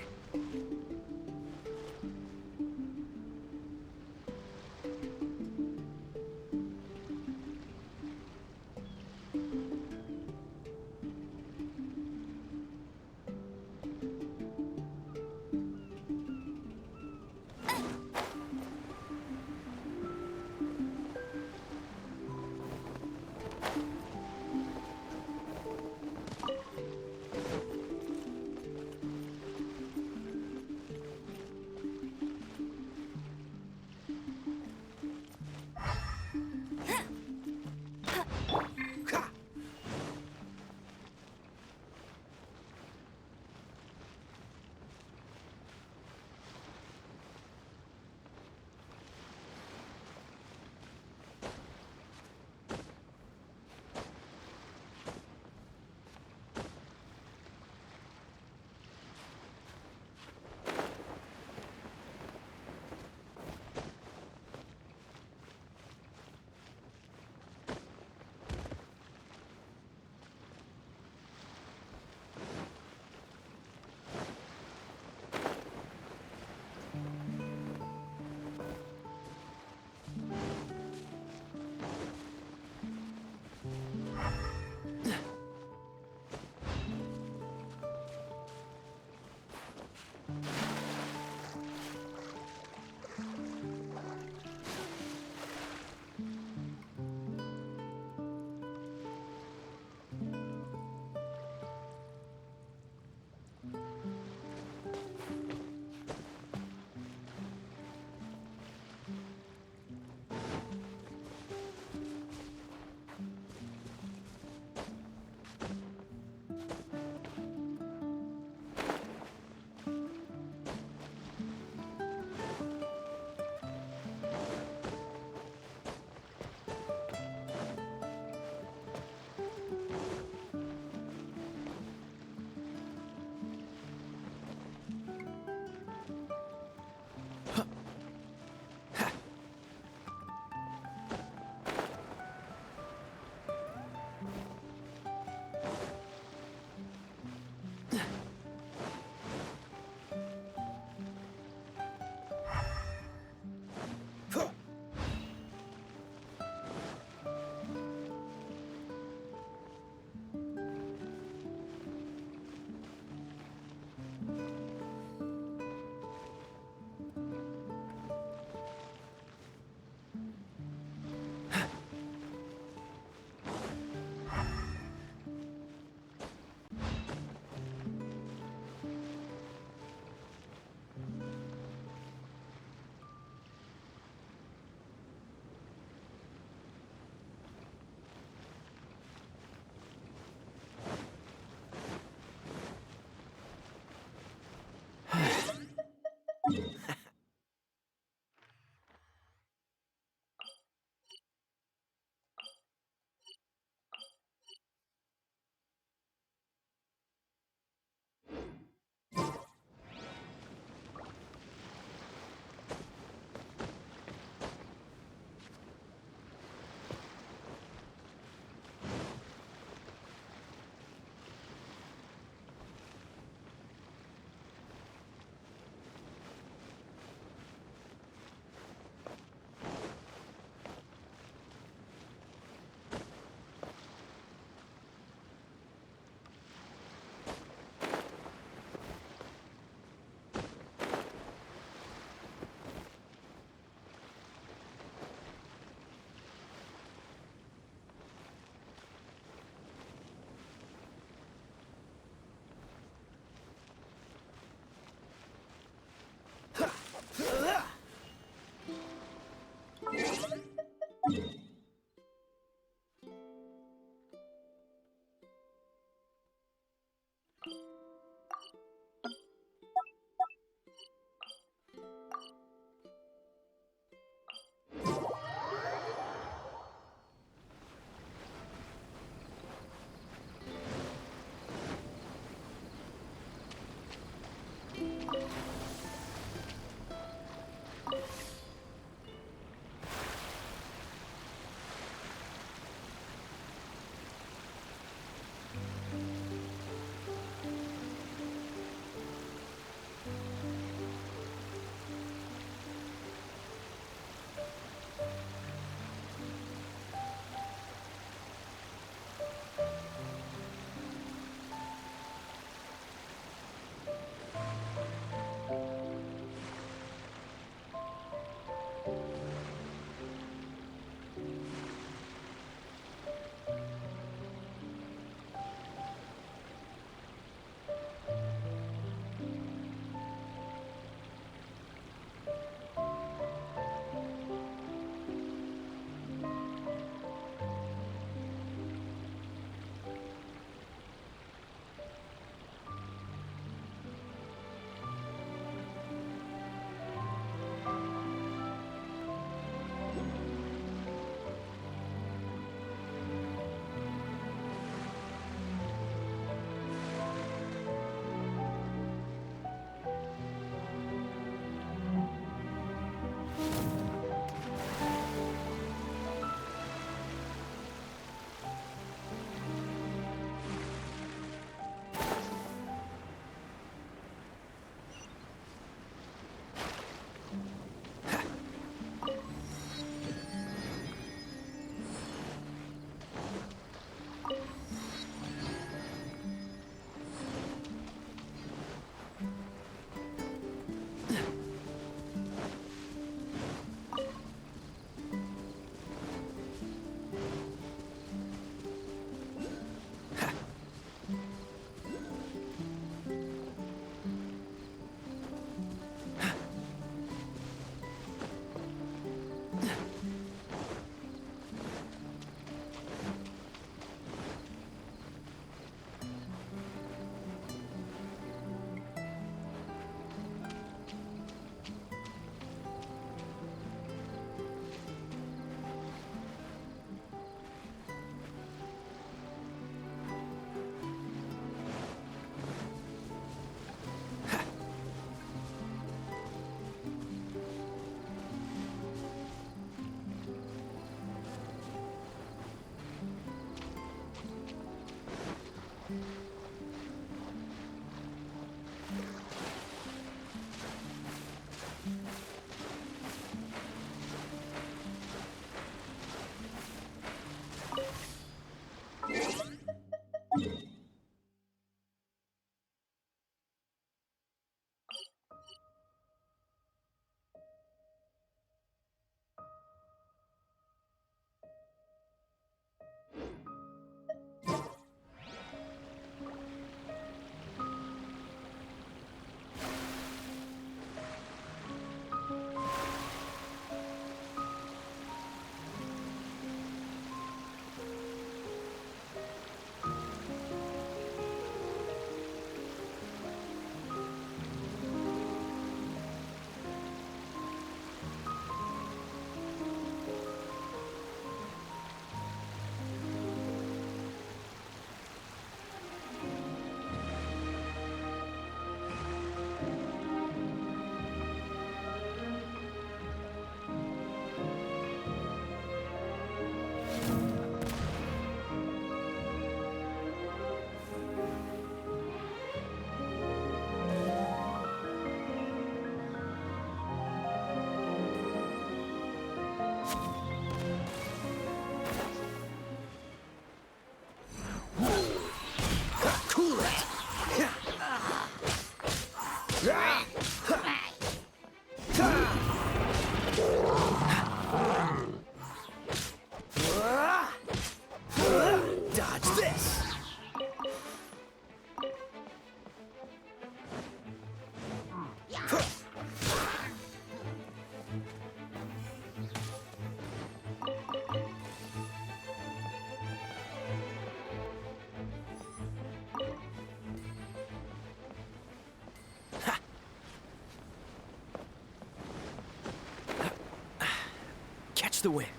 Catch the wind.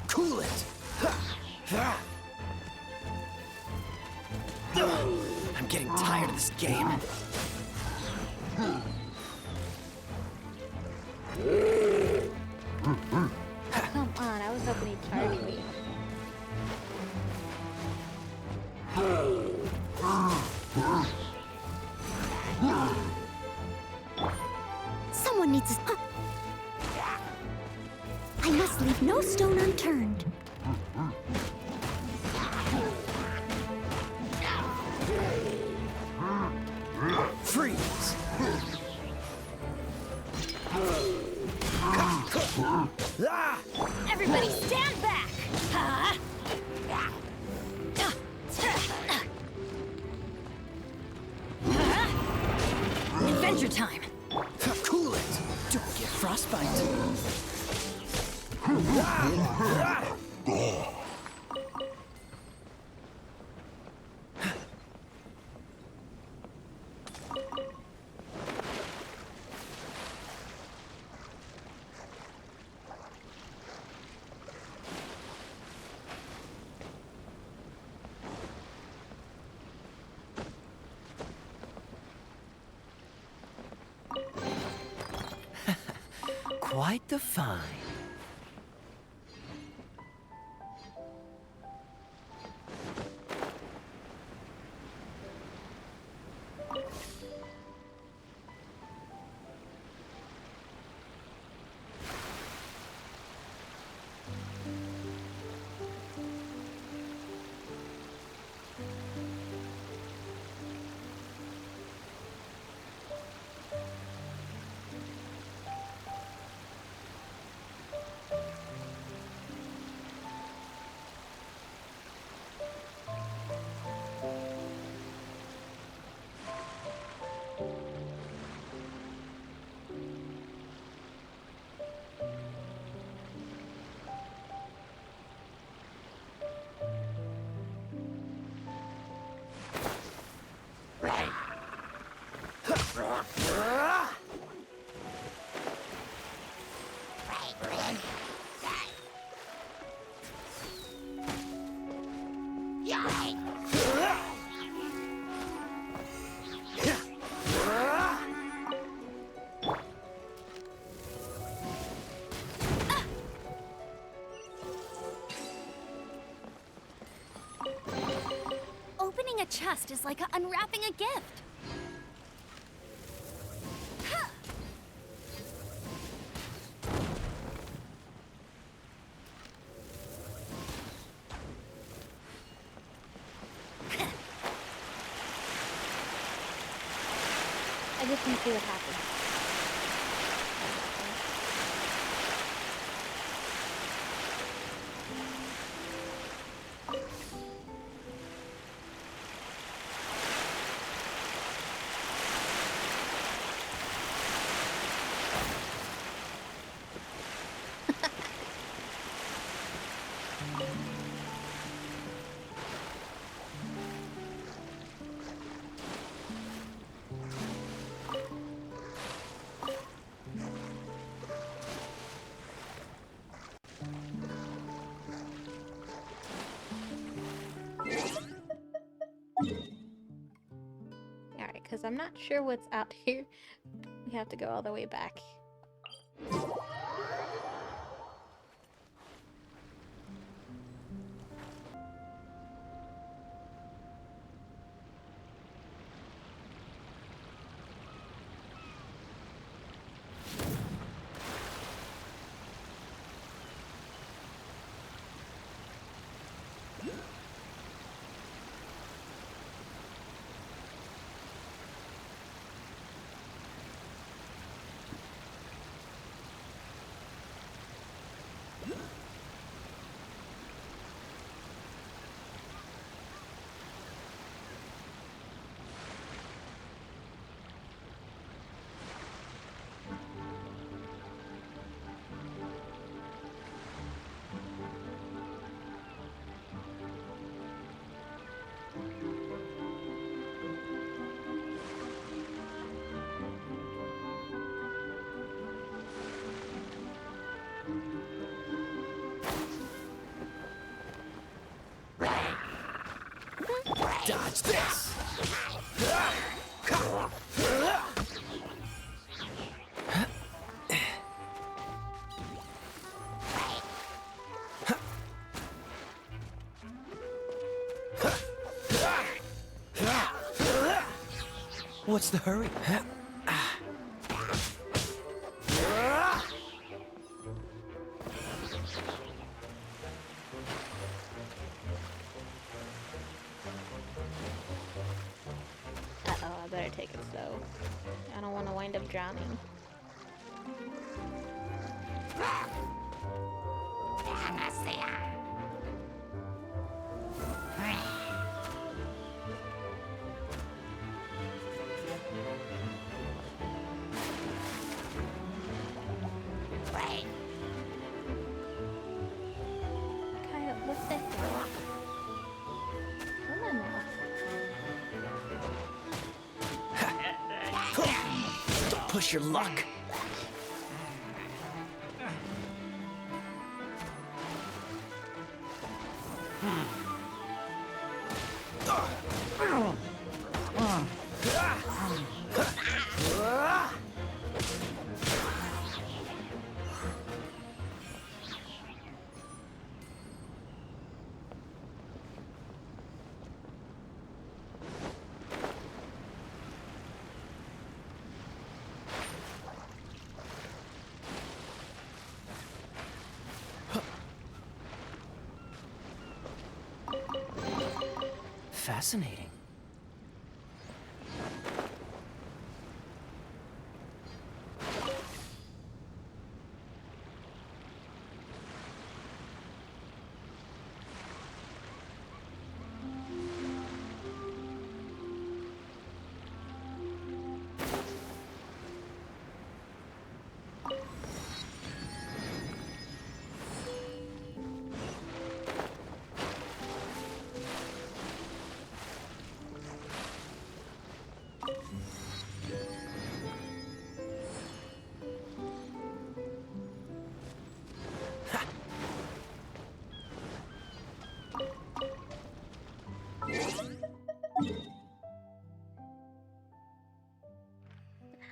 Cool it. I'm getting tired of this game. Come on, I was hoping he'd charge me. Someone needs to... I must leave no stone unturned. Freeze. Ah! Everybody stand back! Adventure time! Cool it. Don't get frostbite. Quite the find. Opening a chest is like unwrapping a gift. I just want to see what happens. Alright, because I'm not sure what's out here. We have to go all the way back. Dodge this! What's the hurry? Uh-oh, I better take it slow. I don't want to wind up drowning. Kyle, what the hell? Come on now. Don't push your luck. Fascinating.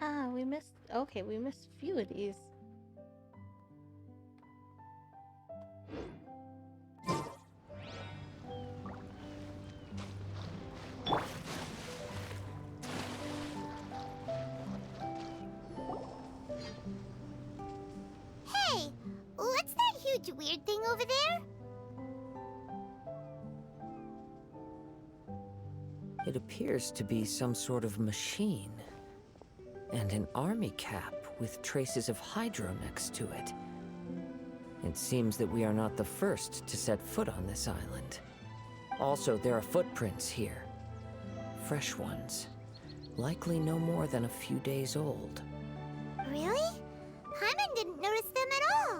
Ah, we missed. Okay, we missed a few of these. Hey, what's that huge weird thing over there? It appears to be some sort of machine. And an army cap with traces of hydro next to it. It seems that we are not the first to set foot on this island. Also, there are footprints here. Fresh ones. Likely no more than a few days old. Really? Paimon didn't notice them at all.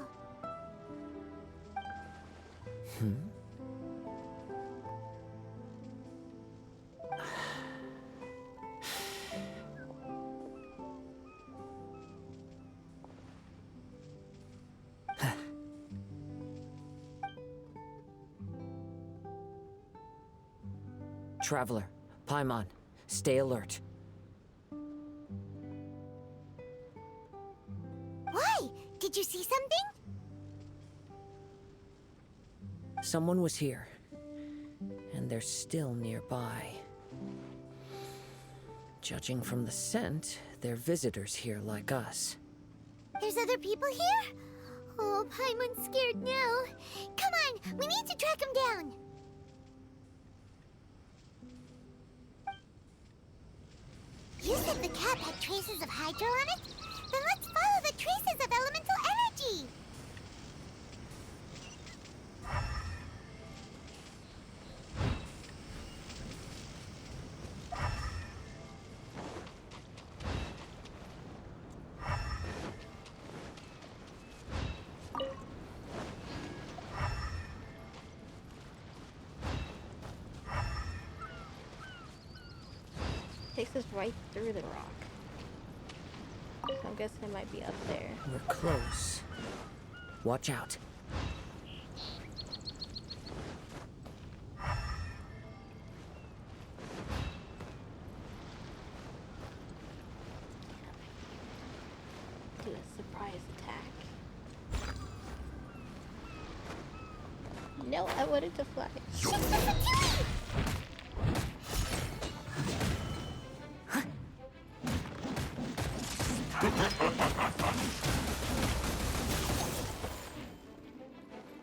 Traveler, Paimon, stay alert. Why? Did you see something? Someone was here, and they're still nearby. Judging from the scent, they're visitors here like us. There's other people here? Oh, Paimon's scared now. Come on, we need to track them down. You said the cap had traces of hydro on it? Then let's follow the traces of elemental energy. Takes us right through the rock. So I'm guessing it might be up there. We're close. Watch out. a surprise attack. No, I wanted to fly.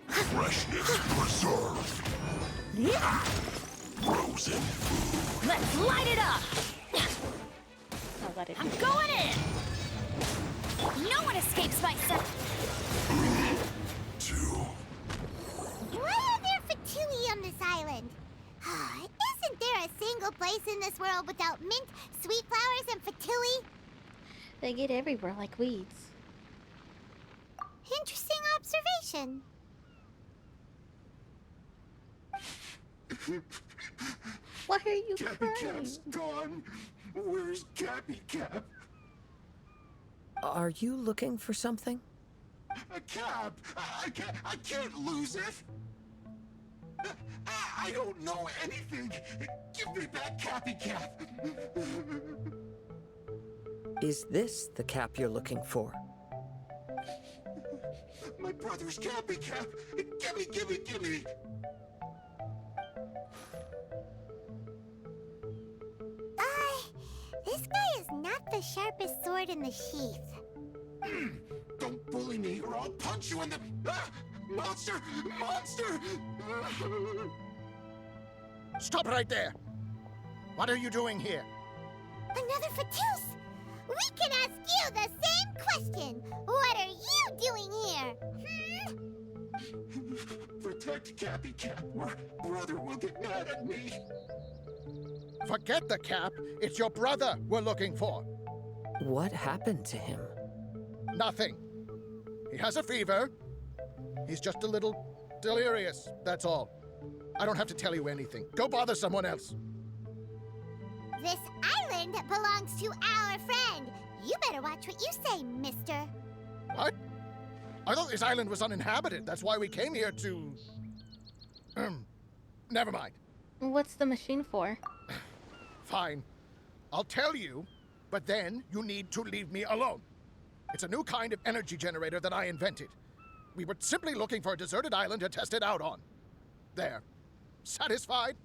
Freshness preserved. Frozen food. Let's light it up! I'll let it I'm do. going in! No one escapes my sight! 2. Why are there Fatui on this island? Isn't there a single place in this world without mint, sweet flowers, and Fatui? They get everywhere like weeds. Interesting observation. Why are you Cappy crying? Cap's gone. Where's Cappy Cap? Are you looking for something? A cap. I can't lose it. I don't know anything. Give me back Cappy Cap. Is this the cap you're looking for? My brother's Cappy Cap. Give me. This guy is not the sharpest sword in the sheath. Don't bully me or I'll punch you in the... Monster! Stop right there! What are you doing here? Another Fatus! We can ask you the same question! What are you doing here? Protect Cappy Cap or brother will get mad at me. Forget the cap. It's your brother we're looking for. What happened to him? Nothing. He has a fever. He's just a little delirious, that's all. I don't have to tell you anything. Go bother someone else. This island belongs to our friend. You better watch what you say, mister. What? I thought this island was uninhabited. That's why we came here to... Never mind. What's the machine for? Fine. I'll tell you, but then you need to leave me alone. It's a new kind of energy generator that I invented. We were simply looking for a deserted island to test it out on. There. Satisfied?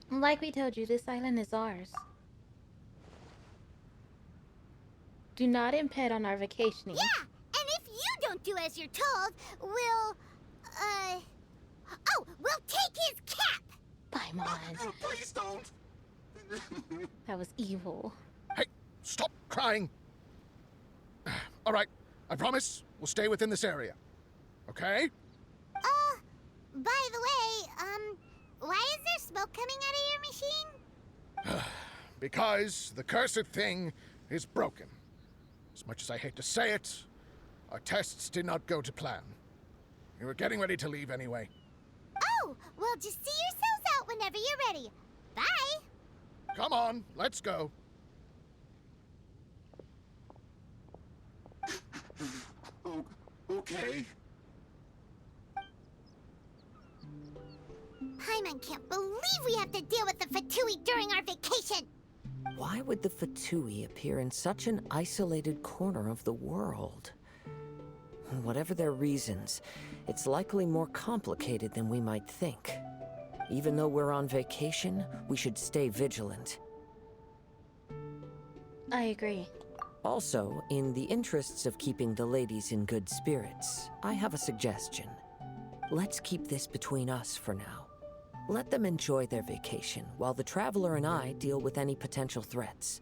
Like we told you, this island is ours. Do not impede on our vacationing. Yeah, and if you don't do as you're told, we'll take his cap! Paimon. Please don't. That was evil. Hey, stop crying. All right, I promise we'll stay within this area. Okay? By the way, why is there smoke coming out of your machine? Because the cursed thing is broken. As much as I hate to say it, our tests did not go to plan. We were getting ready to leave anyway. Oh, well, just see yourselves out whenever you're ready. Bye! Come on, let's go. Okay. Paimon can't believe we have to deal with the Fatui during our vacation! Why would the Fatui appear in such an isolated corner of the world? Whatever their reasons, it's likely more complicated than we might think. Even though we're on vacation, we should stay vigilant. I agree. Also, in the interests of keeping the ladies in good spirits, I have a suggestion. Let's keep this between us for now. Let them enjoy their vacation, while the Traveler and I deal with any potential threats.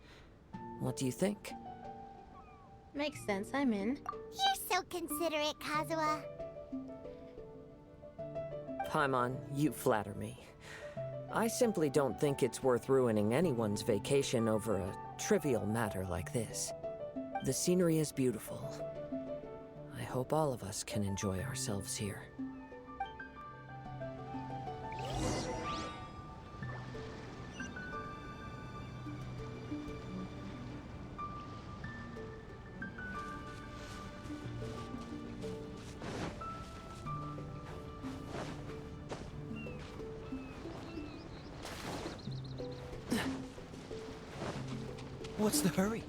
What do you think? Makes sense, I'm in. You're so considerate, Kazuha. Paimon, you flatter me. I simply don't think it's worth ruining anyone's vacation over a trivial matter like this. The scenery is beautiful. I hope all of us can enjoy ourselves here. What's the hurry?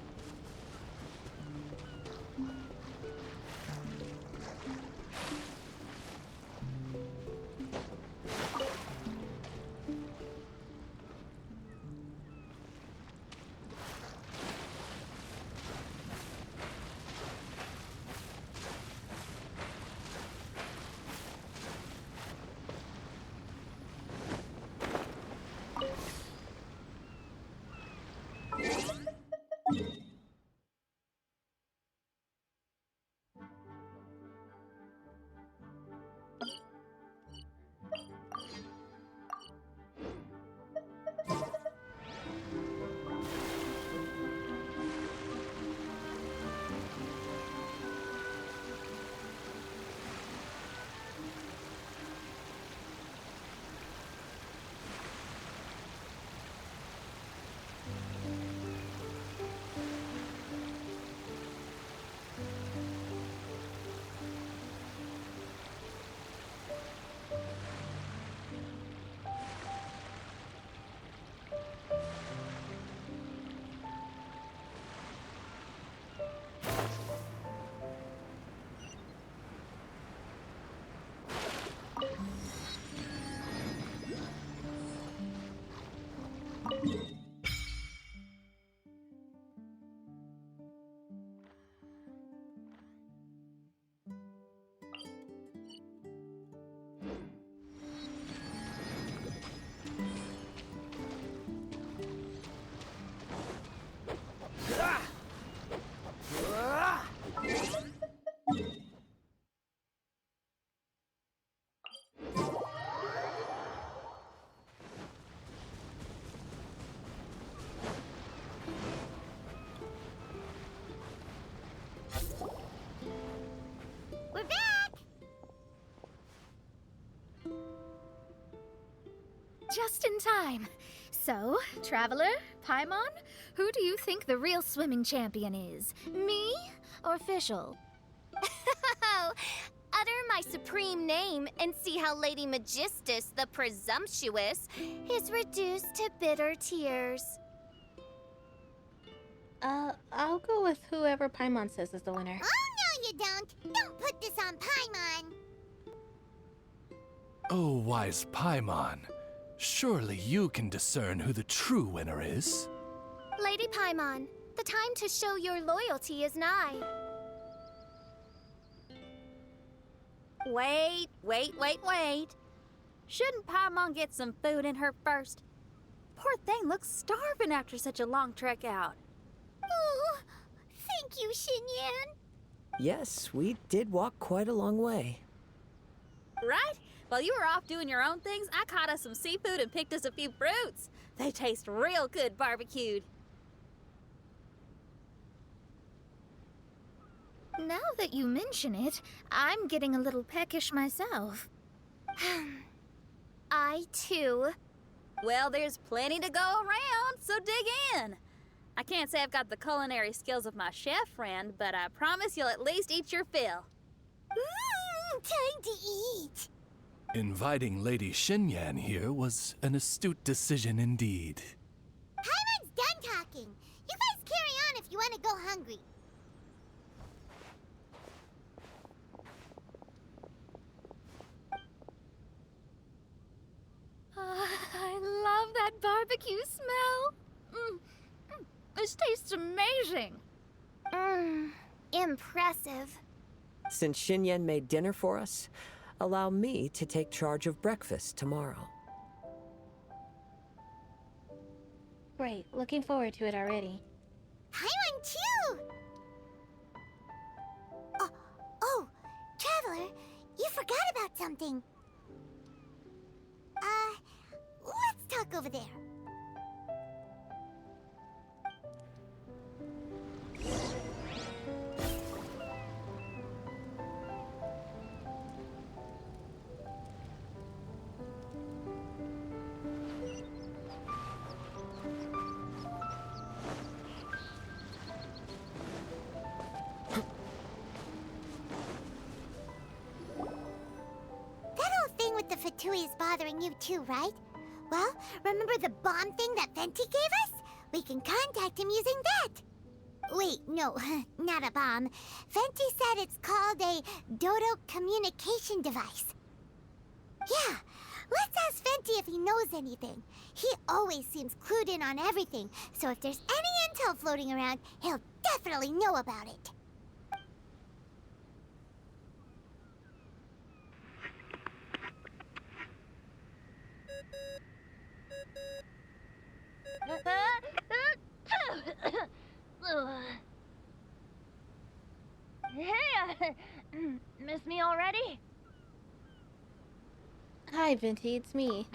just in time. So, Traveler, Paimon, who do you think the real swimming champion is? Me or Fischl? Utter my supreme name and see how Lady Magistus, the presumptuous, is reduced to bitter tears. I'll go with whoever Paimon says is the winner. Oh, no you don't! Don't put this on Paimon! Oh, wise Paimon. Surely you can discern who the true winner is. Lady Paimon, the time to show your loyalty is nigh. Wait. Shouldn't Paimon get some food in her first? Poor thing looks starving after such a long trek out. Oh, thank you, Xinyan. Yes, we did walk quite a long way. Right? While you were off doing your own things, I caught us some seafood and picked us a few fruits. They taste real good barbecued. Now that you mention it, I'm getting a little peckish myself. I, too. Well, there's plenty to go around, so dig in. I can't say I've got the culinary skills of my chef friend, but I promise you'll at least eat your fill. Time to eat. Inviting Lady Xinyan here was an astute decision indeed. Paimon's done talking. You guys carry on if you want to go hungry. I love that barbecue smell. This tastes amazing. Impressive. Since Xinyan made dinner for us, allow me to take charge of breakfast tomorrow. Great, looking forward to it already. Paimon, too! Oh, Traveler, you forgot about something. Let's talk over there. That whole thing with the Fatui is bothering you too, right? Well, remember the bomb thing that Venti gave us? We can contact him using that. Wait, no, not a bomb. Venti said it's called a Dodo communication device. Yeah, let's ask Venti if he knows anything. He always seems clued in on everything, so if there's any intel floating around, he'll definitely know about it. Hey, miss me already? Hi, Venti, it's me.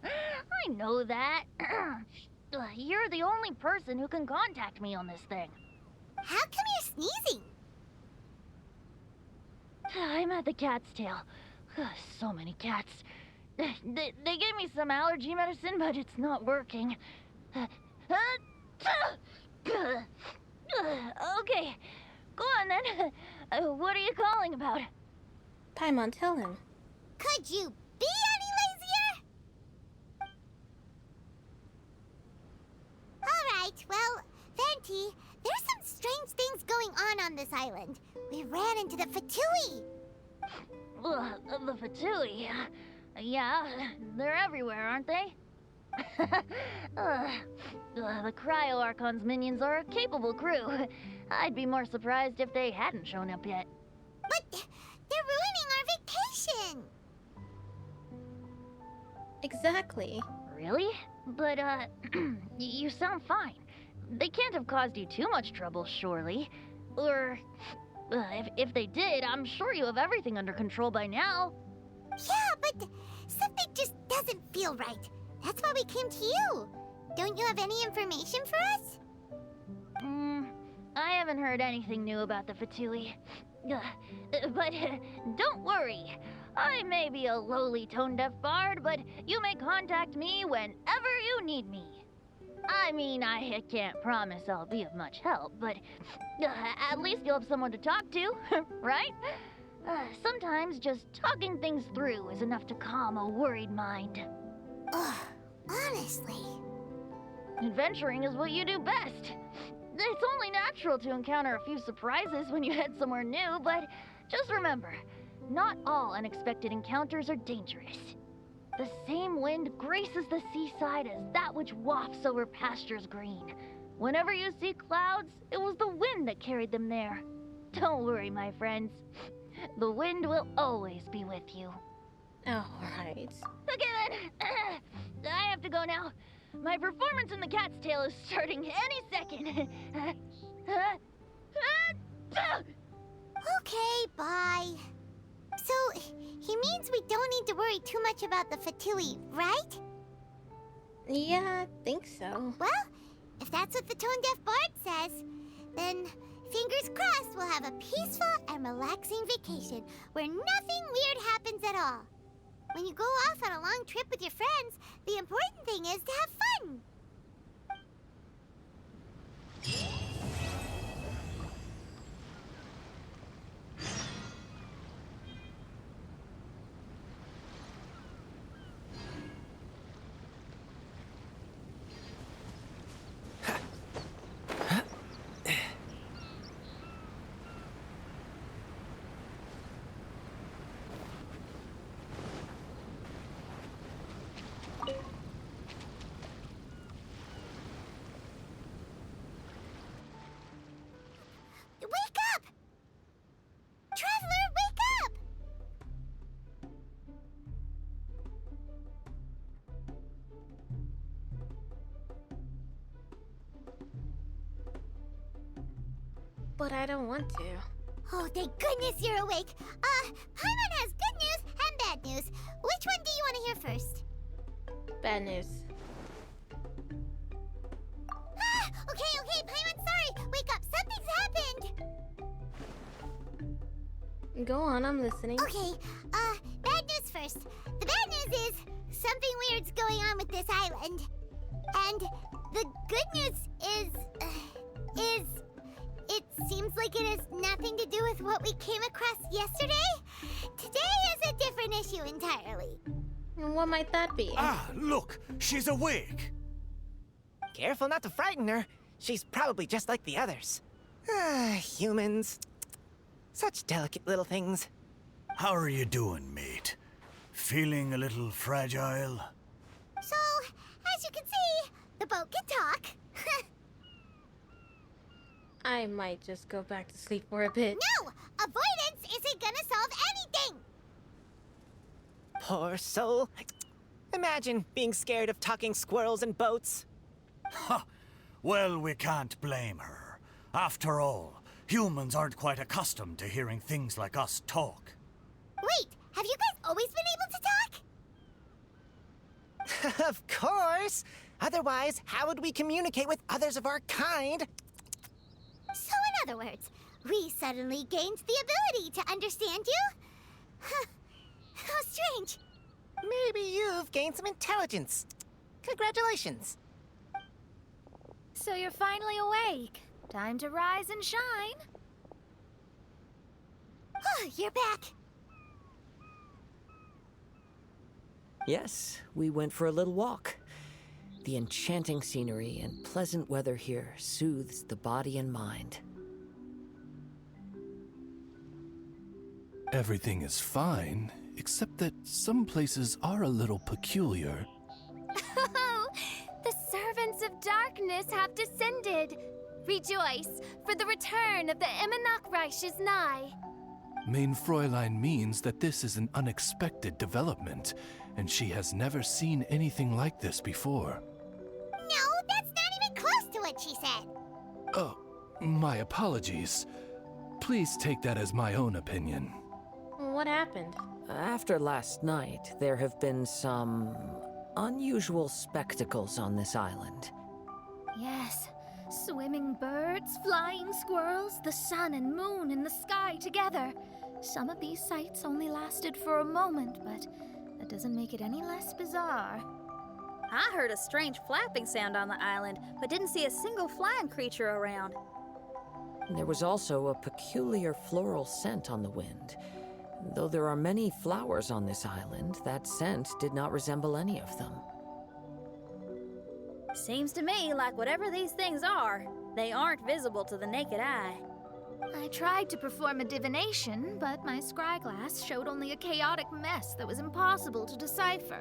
I know that. You're the only person who can contact me on this thing. How come you're sneezing? I'm at the cat's tail. So many cats. They gave me some allergy medicine, but it's not working. Okay, go on then. What are you calling about? Paimon, tell him. Could you be any lazier? Alright, well, Venti, there's some strange things going on this island. We ran into the Fatui. The Fatui? Yeah, they're everywhere, aren't they? The Cryo Archon's minions are a capable crew. I'd be more surprised if they hadn't shown up yet. But they're ruining our vacation. Exactly. Really? But, you sound fine. They can't have caused you too much trouble, surely. Or, if they did, I'm sure you have everything under control by now. Yeah, but something just doesn't feel right. That's why we came to you. Don't you have any information for us? I haven't heard anything new about the Fatui. But don't worry. I may be a lowly tone-deaf bard, but you may contact me whenever you need me. I mean, I can't promise I'll be of much help, but at least you'll have someone to talk to, right? Sometimes just talking things through is enough to calm a worried mind. Ugh, honestly. Adventuring is what you do best. It's only natural to encounter a few surprises when you head somewhere new, but just remember, not all unexpected encounters are dangerous. The same wind graces the seaside as that which wafts over pastures green. Whenever you see clouds, it was the wind that carried them there. Don't worry, my friends. The wind will always be with you. Alright. Okay then, I have to go now. My performance in the cat's tail is starting any second. Okay, bye. So, he means we don't need to worry too much about the Fatui, right? Yeah, I think so. Well, if that's what the tone-deaf bard says, then fingers crossed we'll have a peaceful and relaxing vacation where nothing weird happens at all. When you go off on a long trip with your friends, the important thing is to have fun. Wake up! Traveler, wake up! But I don't want to. Oh, thank goodness you're awake. Paimon has good news and bad news. Which one do you want to hear first? Bad news. Okay, Paimon, sorry. Wake up, something's happened. Go on, I'm listening. Okay, bad news first. The bad news is something weird's going on with this island. And the good news is it seems like it has nothing to do with what we came across yesterday. Today is a different issue entirely. What might that be? Ah, look, she's awake. Careful not to frighten her. She's probably just like the others. Humans. Such delicate little things. How are you doing, mate? Feeling a little fragile? So, as you can see, the boat can talk. I might just go back to sleep for a bit. No! Avoidance isn't gonna solve anything! Poor soul. Imagine being scared of talking squirrels and boats. Ha! Well, we can't blame her. After all, humans aren't quite accustomed to hearing things like us talk. Wait, have you guys always been able to talk? Of course! Otherwise, how would we communicate with others of our kind? So in other words, we suddenly gained the ability to understand you? Huh. How strange. Maybe you've gained some intelligence. Congratulations. So you're finally awake. Time to rise and shine. You're back. Yes, we went for a little walk. The enchanting scenery and pleasant weather here soothes the body and mind. Everything is fine, except that some places are a little peculiar. Oh, the servants of darkness have descended. Rejoice, for the return of the Immernoch is nigh. Main Fräulein means that this is an unexpected development, and she has never seen anything like this before. No, that's not even close to what she said. Oh, my apologies. Please take that as my own opinion. What happened? After last night, there have been some unusual spectacles on this island. Yes, swimming birds, flying squirrels, the sun and moon in the sky together. Some of these sights only lasted for a moment, but that doesn't make it any less bizarre. I heard a strange flapping sound on the island, but didn't see a single flying creature around. There was also a peculiar floral scent on the wind. Though there are many flowers on this island, that scent did not resemble any of them. Seems to me like whatever these things are, they aren't visible to the naked eye. I tried to perform a divination, but my scryglass showed only a chaotic mess that was impossible to decipher.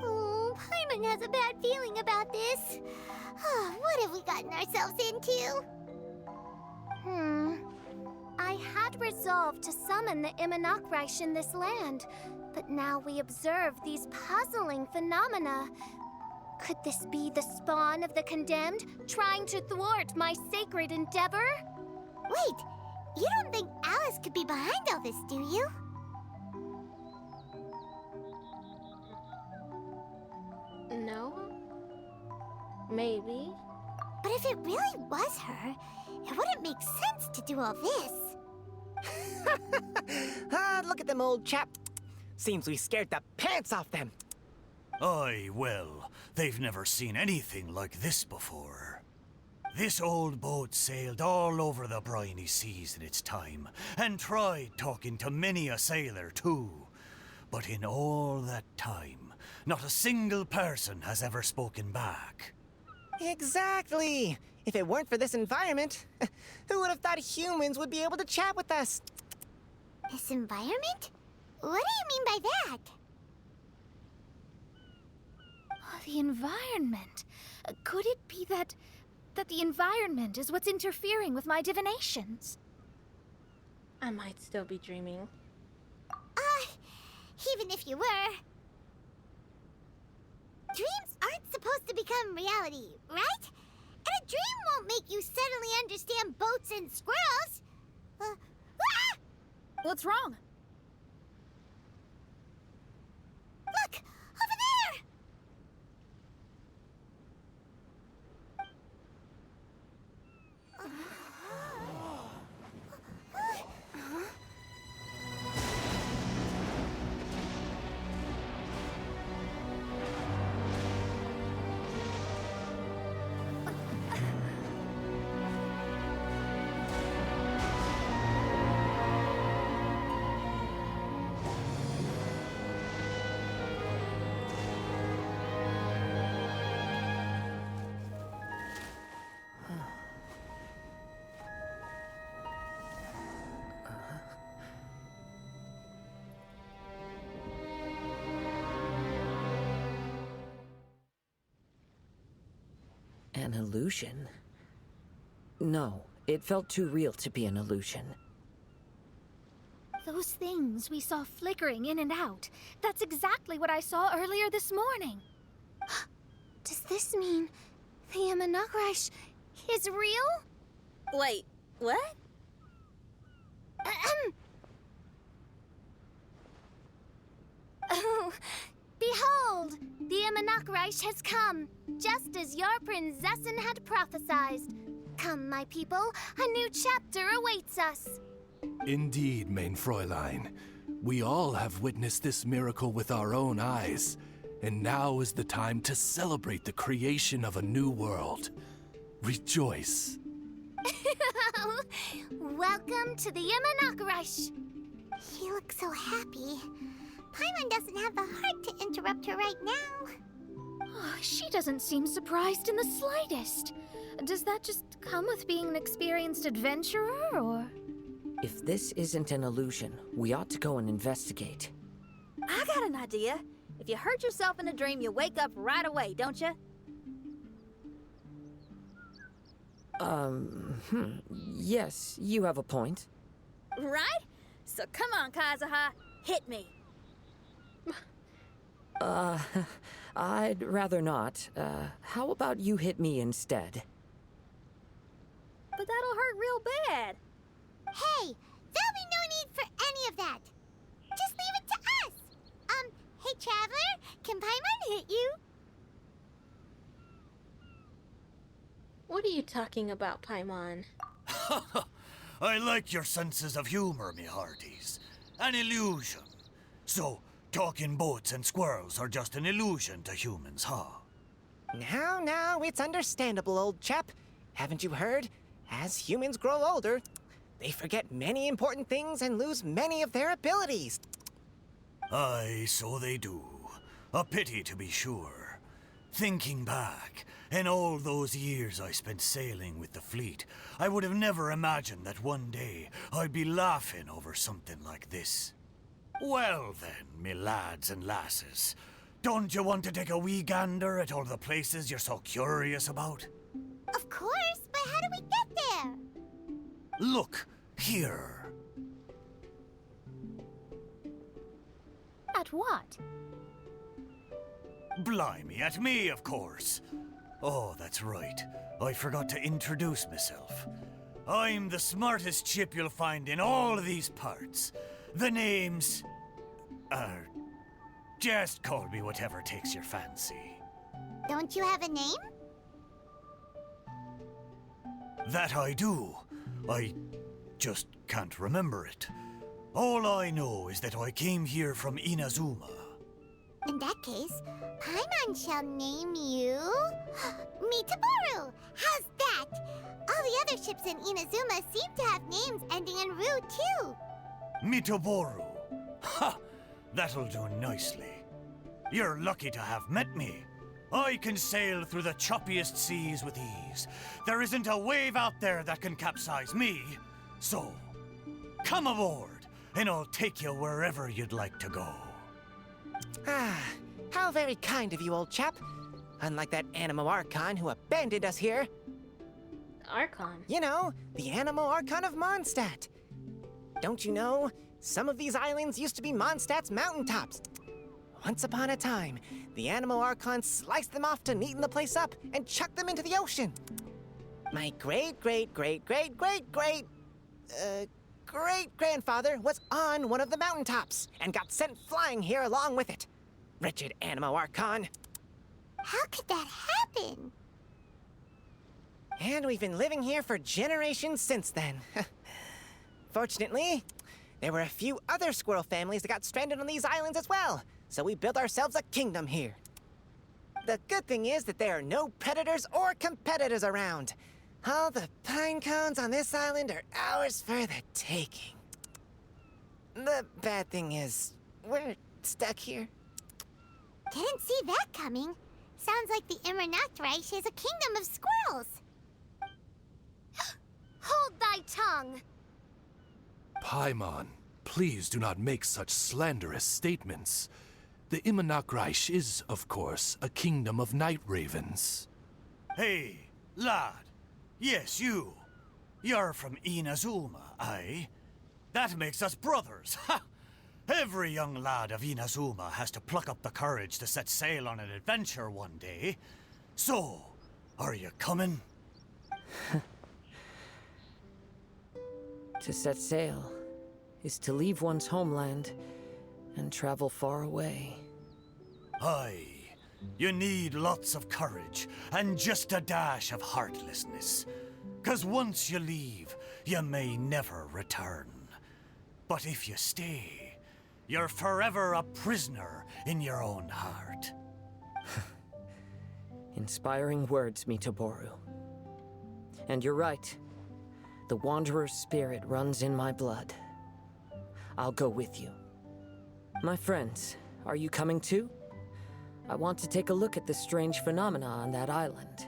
Oh, Paimon has a bad feeling about this. What have we gotten ourselves into? I had resolved to summon the Imanakreish in this land, but now we observe these puzzling phenomena. Could this be the spawn of the condemned, trying to thwart my sacred endeavor? Wait, you don't think Alice could be behind all this, do you? No? Maybe. But if it really was her, it wouldn't make sense to do all this. Look at them, old chap. Seems we scared the pants off them. Aye, well, they've never seen anything like this before. This old boat sailed all over the briny seas in its time, and tried talking to many a sailor too. But in all that time, not a single person has ever spoken back. Exactly! If it weren't for this environment, who would have thought humans would be able to chat with us? This environment? What do you mean by that? Oh, the environment. Could it be that the environment is what's interfering with my divinations? I might still be dreaming. Even if you were. Dreams aren't supposed to become reality, right? And a dream won't make you suddenly understand boats and squirrels. What's wrong? Look! Over there! An illusion? No, it felt too real to be an illusion. Those things we saw flickering in and out, that's exactly what I saw earlier this morning. Does this mean the Imanakreish is real? Wait, what? Oh, behold! The Imanakreish has come, just as your Prinzessin had prophesied. Come, my people, a new chapter awaits us. Indeed, Main Fräulein. We all have witnessed this miracle with our own eyes, and now is the time to celebrate the creation of a new world. Rejoice. Welcome to the Imanakreish. She looks so happy. Paimon doesn't have the heart to interrupt her right now. Oh, she doesn't seem surprised in the slightest. Does that just come with being an experienced adventurer, or...? If this isn't an illusion, we ought to go and investigate. I got an idea. If you hurt yourself in a dream, you wake up right away, don't you? Yes, you have a point. Right? So come on, Kazuha, hit me. I'd rather not. How about you hit me instead? But that'll hurt real bad. Hey, there'll be no need for any of that. Just leave it to us. Hey, Traveler, can Paimon hit you? What are you talking about, Paimon? I like your senses of humor, me hearties. An illusion. So, talking boats and squirrels are just an illusion to humans, huh? Now, it's understandable, old chap. Haven't you heard? As humans grow older, they forget many important things and lose many of their abilities. Aye, so they do. A pity, to be sure. Thinking back, in all those years I spent sailing with the fleet, I would have never imagined that one day I'd be laughing over something like this. Well then, me lads and lasses, don't you want to take a wee gander at all the places you're so curious about? Of course, but how do we get there? Look, here. At what? Blimey, at me, of course. Oh, that's right. I forgot to introduce myself. I'm the smartest chip you'll find in all these parts. The name's... just call me whatever takes your fancy. Don't you have a name? That I do. I just can't remember it. All I know is that I came here from Inazuma. In that case, Paimon shall name you... Mitaboru! How's that? All the other ships in Inazuma seem to have names ending in Ru, too. Mitaboru. Ha! That'll do nicely. You're lucky to have met me. I can sail through the choppiest seas with ease. There isn't a wave out there that can capsize me. So, come aboard, and I'll take you wherever you'd like to go. Ah, how very kind of you, old chap. Unlike that Animo Archon who abandoned us here. Archon? You know, the Animo Archon of Mondstadt. Don't you know, some of these islands used to be Mondstadt's mountaintops. Once upon a time, the Animo Archon sliced them off to neaten the place up and chucked them into the ocean. My great-grandfather was on one of the mountaintops and got sent flying here along with it. Wretched Animo Archon. How could that happen? And we've been living here for generations since then. Fortunately, there were a few other squirrel families that got stranded on these islands as well, so we built ourselves a kingdom here. The good thing is that there are no predators or competitors around. All the pine cones on this island are ours for the taking. The bad thing is, we're stuck here. Didn't see that coming. Sounds like the Immernachtreich is a kingdom of squirrels. Hold thy tongue! Paimon, please do not make such slanderous statements. The Immernachtreich is, of course, a kingdom of night ravens. Hey, lad. Yes, you. You're from Inazuma, aye? That makes us brothers, ha! Every young lad of Inazuma has to pluck up the courage to set sail on an adventure one day. So, are you coming? To set sail is to leave one's homeland and travel far away. Aye. You need lots of courage and just a dash of heartlessness. 'Cause once you leave, you may never return. But if you stay, you're forever a prisoner in your own heart. Inspiring words, Mitaboru. And you're right. The Wanderer's spirit runs in my blood. I'll go with you. My friends, are you coming too? I want to take a look at the strange phenomena on that island.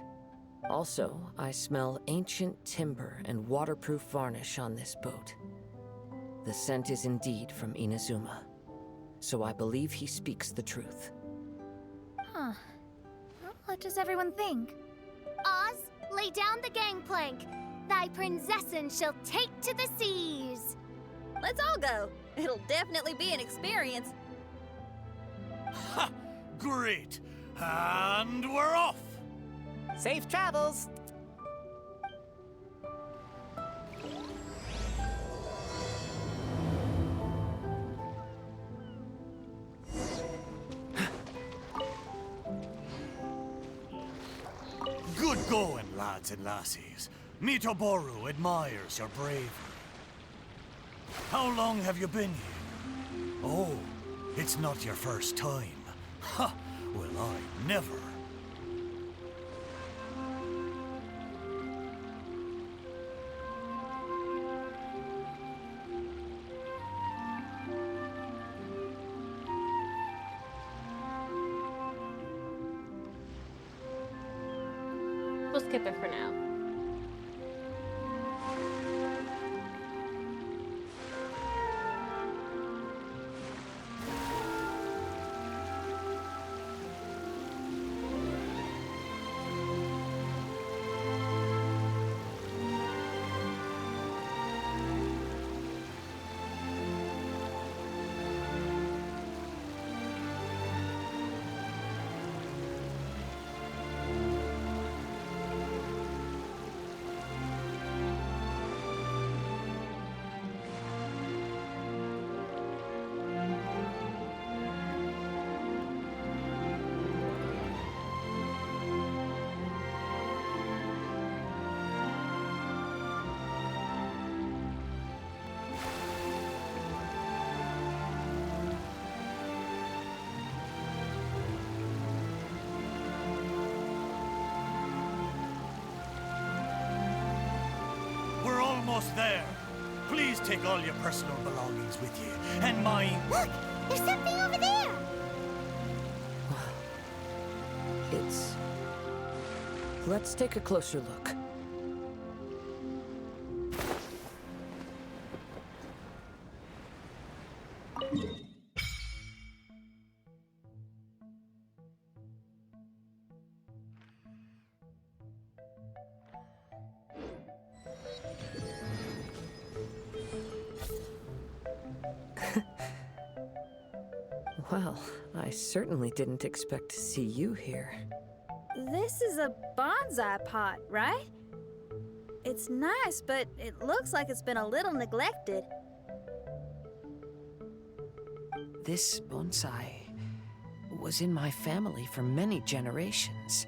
Also, I smell ancient timber and waterproof varnish on this boat. The scent is indeed from Inazuma, so I believe he speaks the truth. Huh. Well, what does everyone think? Oz, lay down the gangplank. Thy prinzessin shall take to the seas. Let's all go. It'll definitely be an experience. Ha! Great! And we're off! Safe travels! Good going, lads and lassies. Mitaboru admires your bravery. How long have you been here? Oh, it's not your first time. Ha! Well, I never. We'll skip it for now. We're almost there. Please take all your personal belongings with you, and mine. Look! There's something over there! It's... Let's take a closer look. Well, I certainly didn't expect to see you here. This is a bonsai pot, right? It's nice, but it looks like it's been a little neglected. This bonsai was in my family for many generations.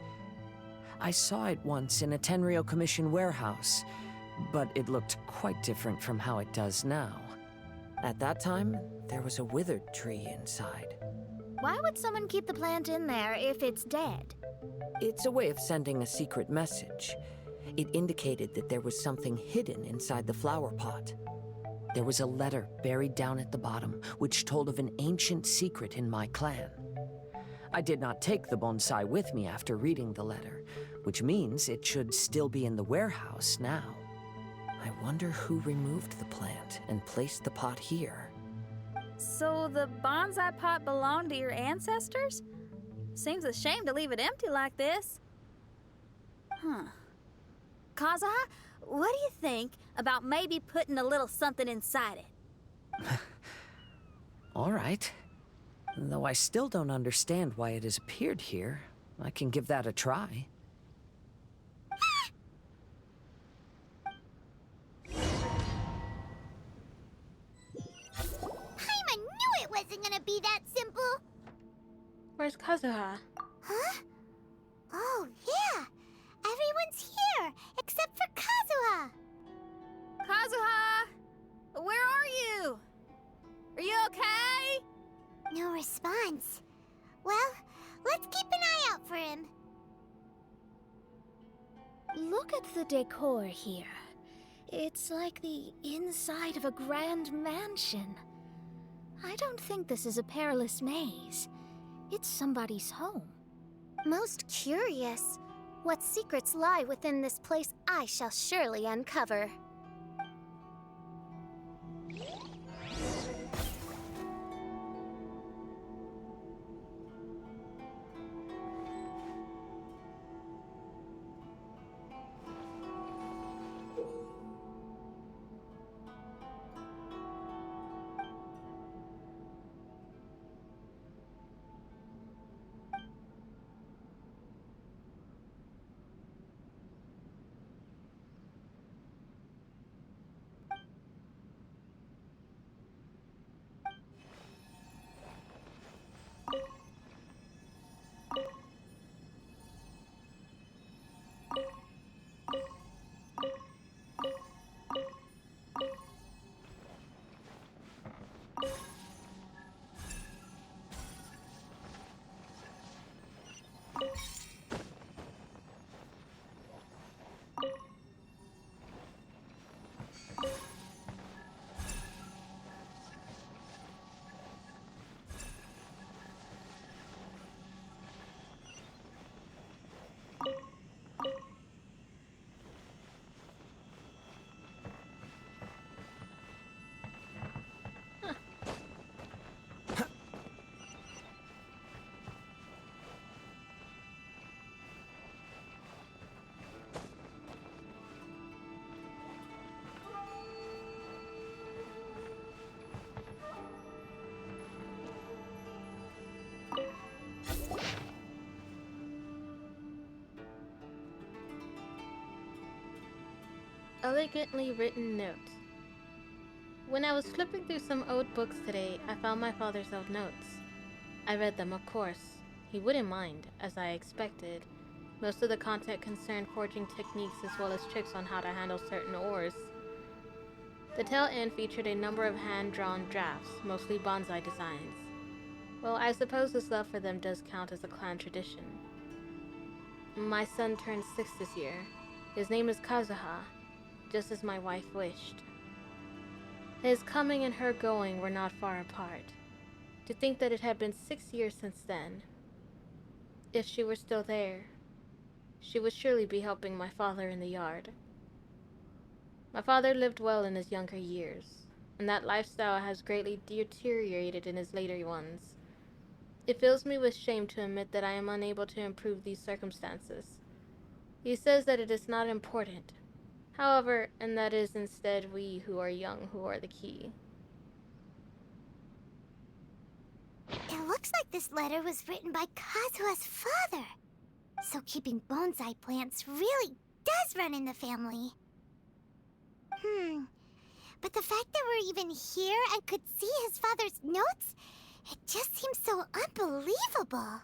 I saw it once in a Tenryo Commission warehouse, but it looked quite different from how it does now. At that time, there was a withered tree inside. Why would someone keep the plant in there if it's dead? It's a way of sending a secret message. It indicated that there was something hidden inside the flower pot. There was a letter buried down at the bottom, which told of an ancient secret in my clan. I did not take the bonsai with me after reading the letter, which means it should still be in the warehouse now. I wonder who removed the plant and placed the pot here. So the bonsai pot belonged to your ancestors? Seems a shame to leave it empty like this. Huh. Kazuha, what do you think about maybe putting a little something inside it? All right. Though I still don't understand why it has appeared here, I can give that a try. Paimon knew it wasn't gonna be that simple! Where's Kazuha? Huh? Oh, yeah! Everyone's here, except for Kazuha! Kazuha! Where are you? Are you okay? No response. Well, let's keep an eye out for him. Look at the decor here. It's like the inside of a grand mansion. I don't think this is a perilous maze. It's somebody's home. Most curious. What secrets lie within this place I shall surely uncover. Elegantly written note. When I was flipping through some old books today, I found my father's old notes. I read them, of course. He wouldn't mind, as I expected. Most of the content concerned forging techniques as well as tricks on how to handle certain ores. The tail end featured a number of hand-drawn drafts, mostly bonsai designs. Well, I suppose his love for them does count as a clan tradition. My son turned 6 this year. His name is Kazuha, just as my wife wished. His coming and her going were not far apart. To think that it had been 6 years since then. If she were still there, she would surely be helping my father in the yard. My father lived well in his younger years, and that lifestyle has greatly deteriorated in his later ones. It fills me with shame to admit that I am unable to improve these circumstances. He says that it is not important, however, and that is instead we who are young who are the key. It looks like this letter was written by Kazuha's father. So keeping bonsai plants really does run in the family. But the fact that we're even here and could see his father's notes, it just seems so unbelievable.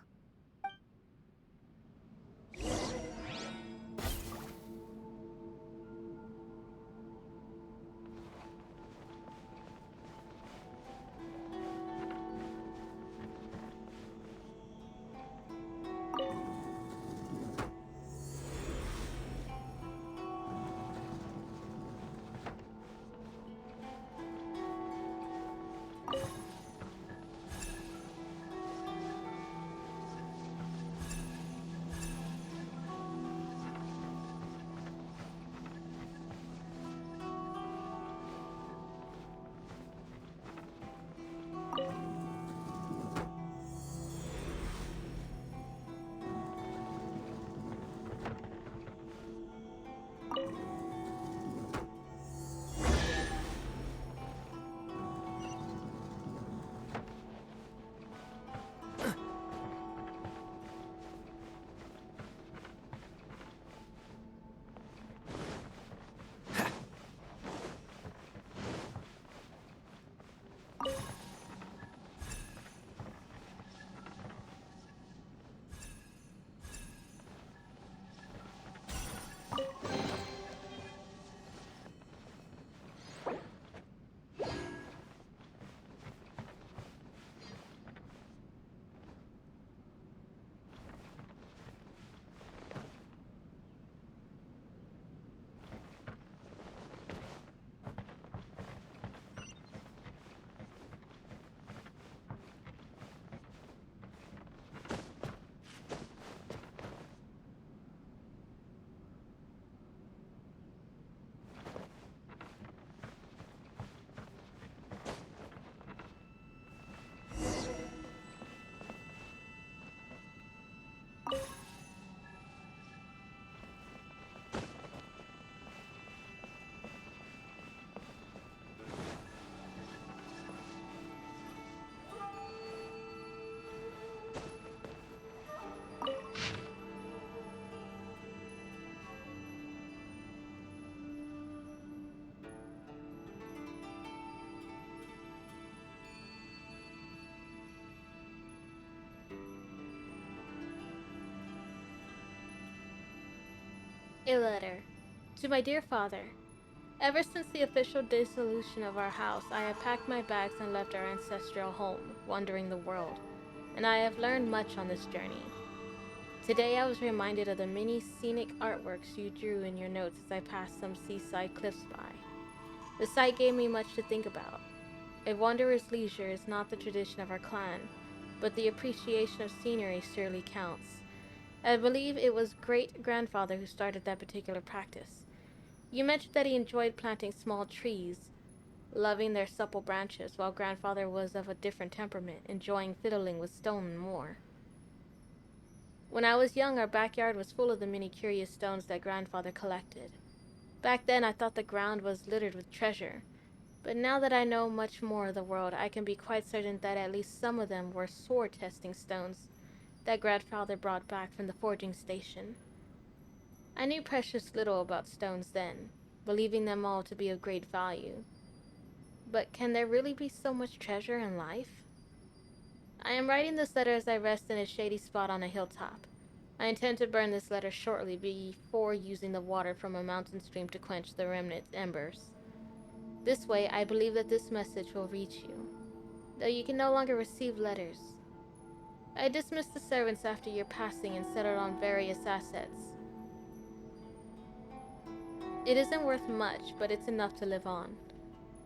A letter. To my dear father. Ever since the official dissolution of our house, I have packed my bags and left our ancestral home, wandering the world, and I have learned much on this journey. Today I was reminded of the many scenic artworks you drew in your notes as I passed some seaside cliffs by. The sight gave me much to think about. A wanderer's leisure is not the tradition of our clan, but the appreciation of scenery surely counts. I believe it was great-grandfather who started that particular practice. You mentioned that he enjoyed planting small trees, loving their supple branches, while grandfather was of a different temperament, enjoying fiddling with stone and more. When I was young, our backyard was full of the many curious stones that grandfather collected. Back then, I thought the ground was littered with treasure, but now that I know much more of the world, I can be quite certain that at least some of them were sword-testing stones that grandfather brought back from the forging station. I knew precious little about stones then, believing them all to be of great value. But can there really be so much treasure in life? I am writing this letter as I rest in a shady spot on a hilltop. I intend to burn this letter shortly before using the water from a mountain stream to quench the remnant embers. This way, I believe that this message will reach you, though you can no longer receive letters. I dismissed the servants after your passing and settled on various assets. It isn't worth much, but it's enough to live on.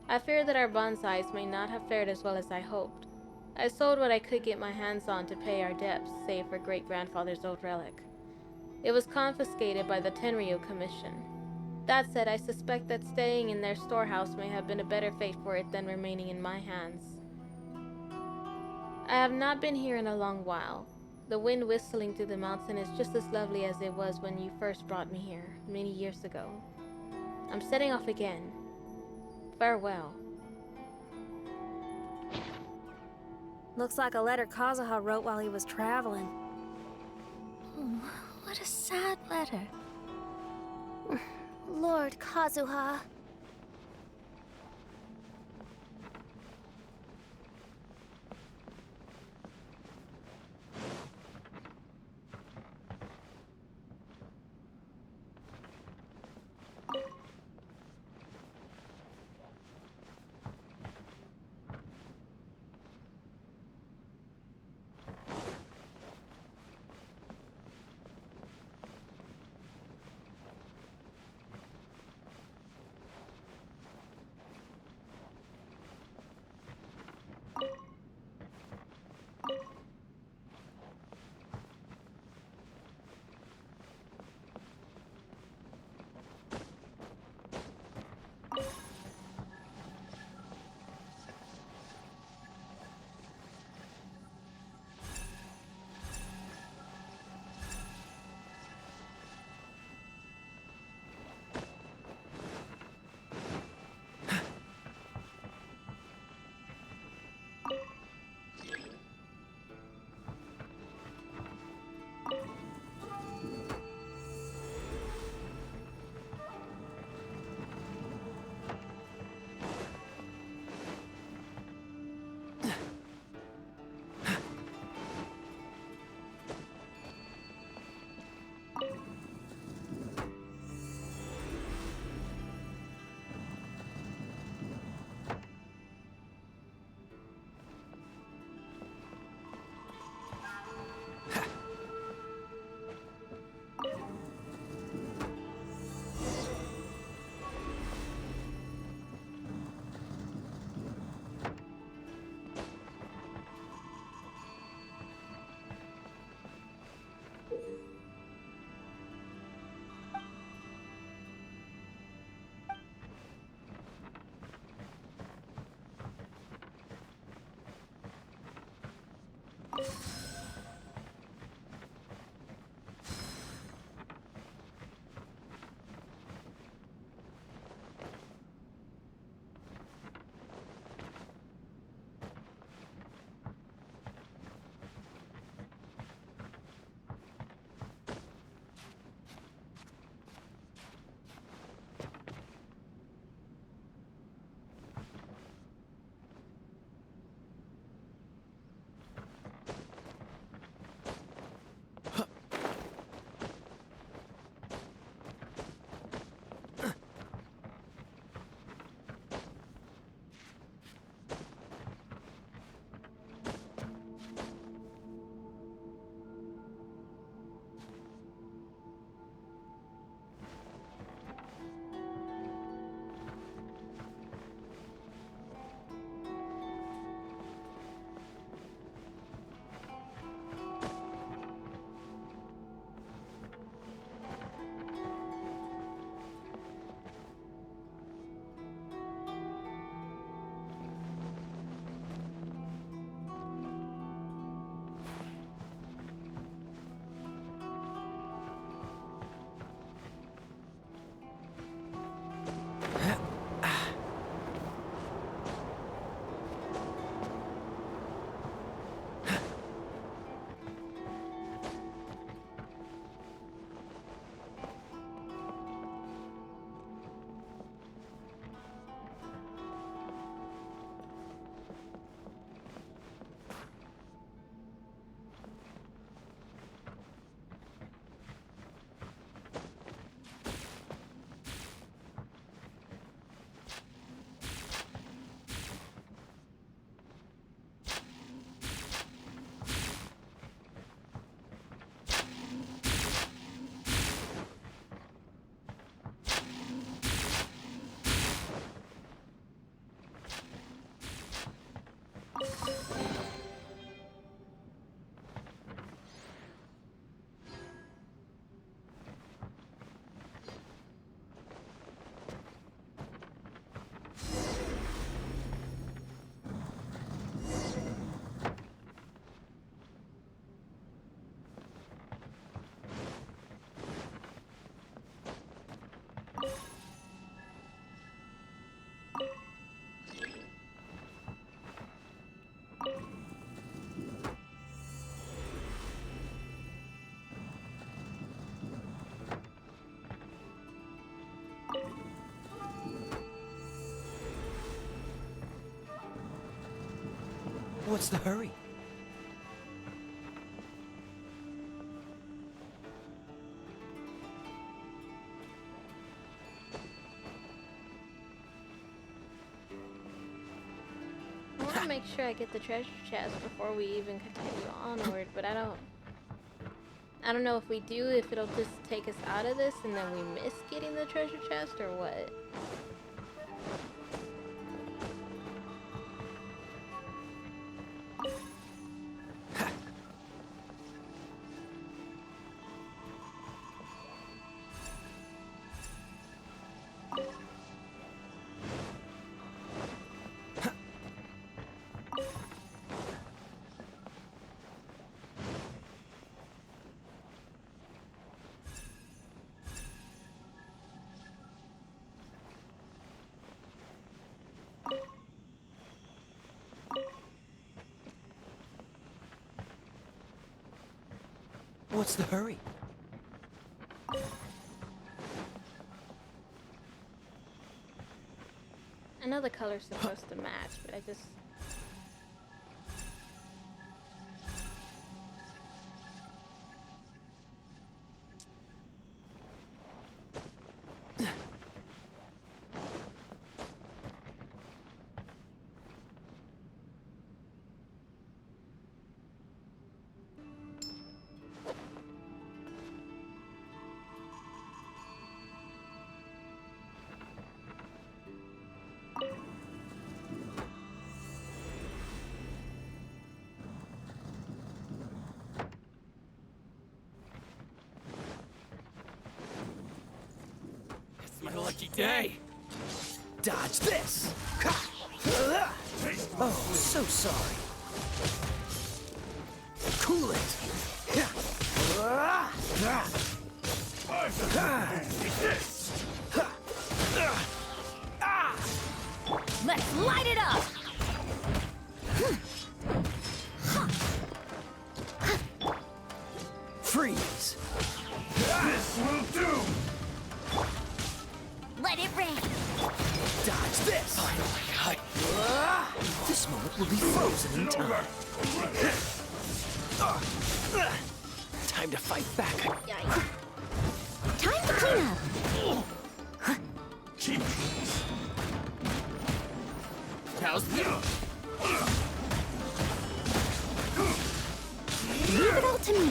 I fear that our bonsais may not have fared as well as I hoped. I sold what I could get my hands on to pay our debts, save for great-grandfather's old relic. It was confiscated by the Tenryu Commission. That said, I suspect that staying in their storehouse may have been a better fate for it than remaining in my hands. I have not been here in a long while. The wind whistling through the mountain is just as lovely as it was when you first brought me here, many years ago. I'm setting off again. Farewell. Looks like a letter Kazuha wrote while he was traveling. Oh, what a sad letter. Lord Kazuha. What's the hurry? I want to make sure I get the treasure chest before we even continue onward, but I don't know if we do, if it'll just take us out of this and then we miss getting the treasure chest or what. What's the hurry? I know the color's supposed to match, but I just... My lucky day. Dodge this. Oh, so sorry. Cool it. Let's light it up! Freeze. This will do! Let it rain! Dodge this. Finally. This moment will be frozen in time. Time to fight back. Time to clean up. Cheap. How's this? Leave it all to me.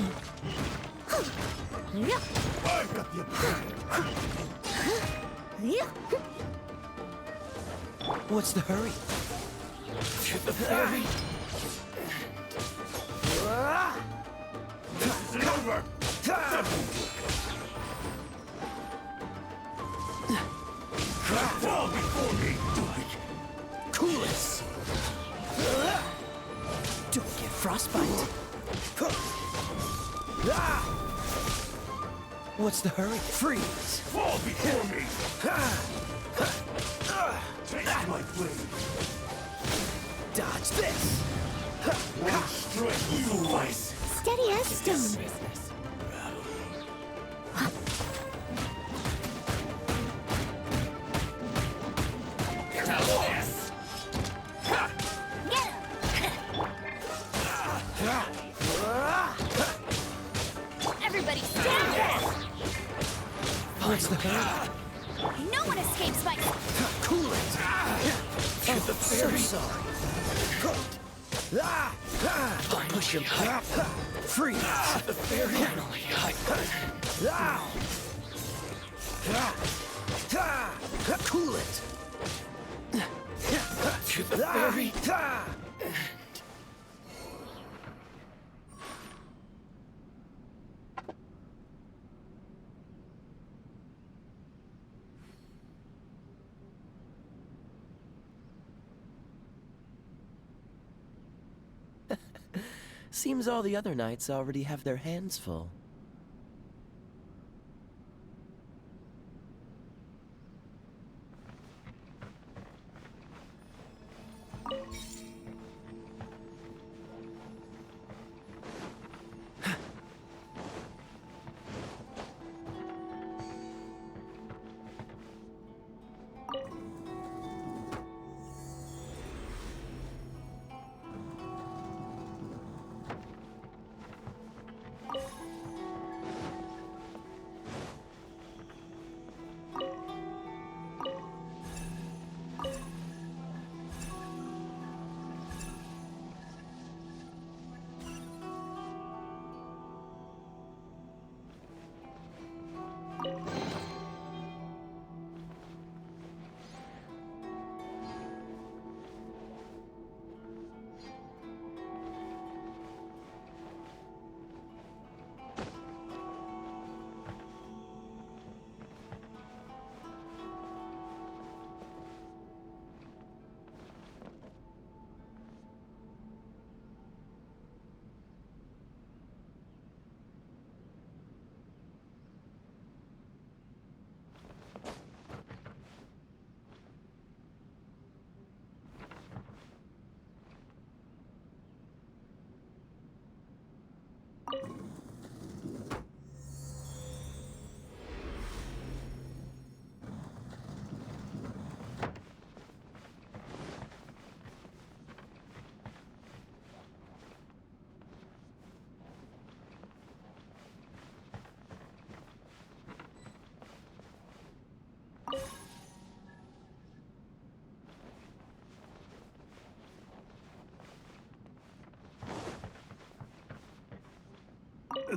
I've got the What's the hurry? To the ferry. This is over! Fall before me! Coolest. Don't get frostbite. What's the hurry? Freeze. Fall before me! Taste my blade! Dodge this. One strike you ice! Steady as stone. Everybody stand back! What's the hurry? No one escapes my... Cool it. To the ferry. So sorry. I'll push him back. Freeze. To the ferry. Finally. Cool it. To the ferry. Seems all the other knights already have their hands full.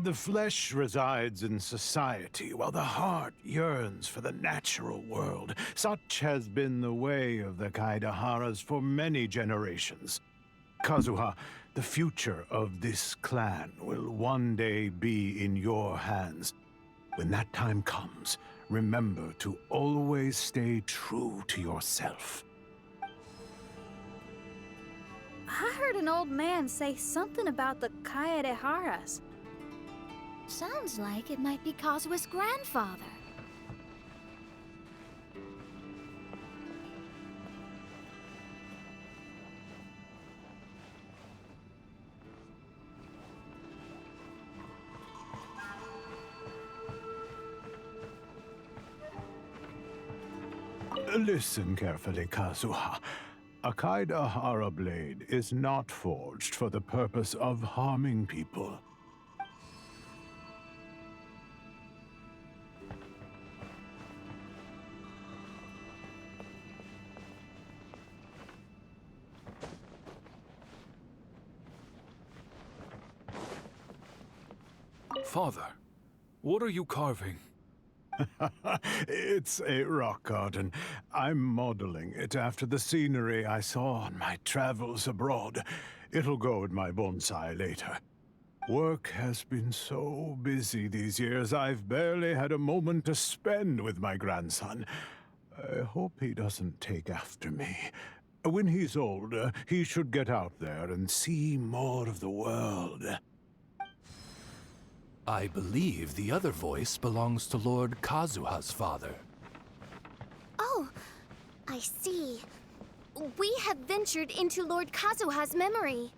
The flesh resides in society, while the heart yearns for the natural world. Such has been the way of the Kaidaharas for many generations. Kazuha, the future of this clan will one day be in your hands. When that time comes, remember to always stay true to yourself. I heard an old man say something about the Kaidaharas. Sounds like it might be Kazuha's grandfather. Listen carefully, Kazuha. A Kaidahara blade is not forged for the purpose of harming people. Father, what are you carving? It's a rock garden. I'm modeling it after the scenery I saw on my travels abroad. It'll go in my bonsai later. Work has been so busy these years, I've barely had a moment to spend with my grandson. I hope he doesn't take after me. When he's older, he should get out there and see more of the world. I believe the other voice belongs to Lord Kazuha's father. Oh, I see. We have ventured into Lord Kazuha's memory.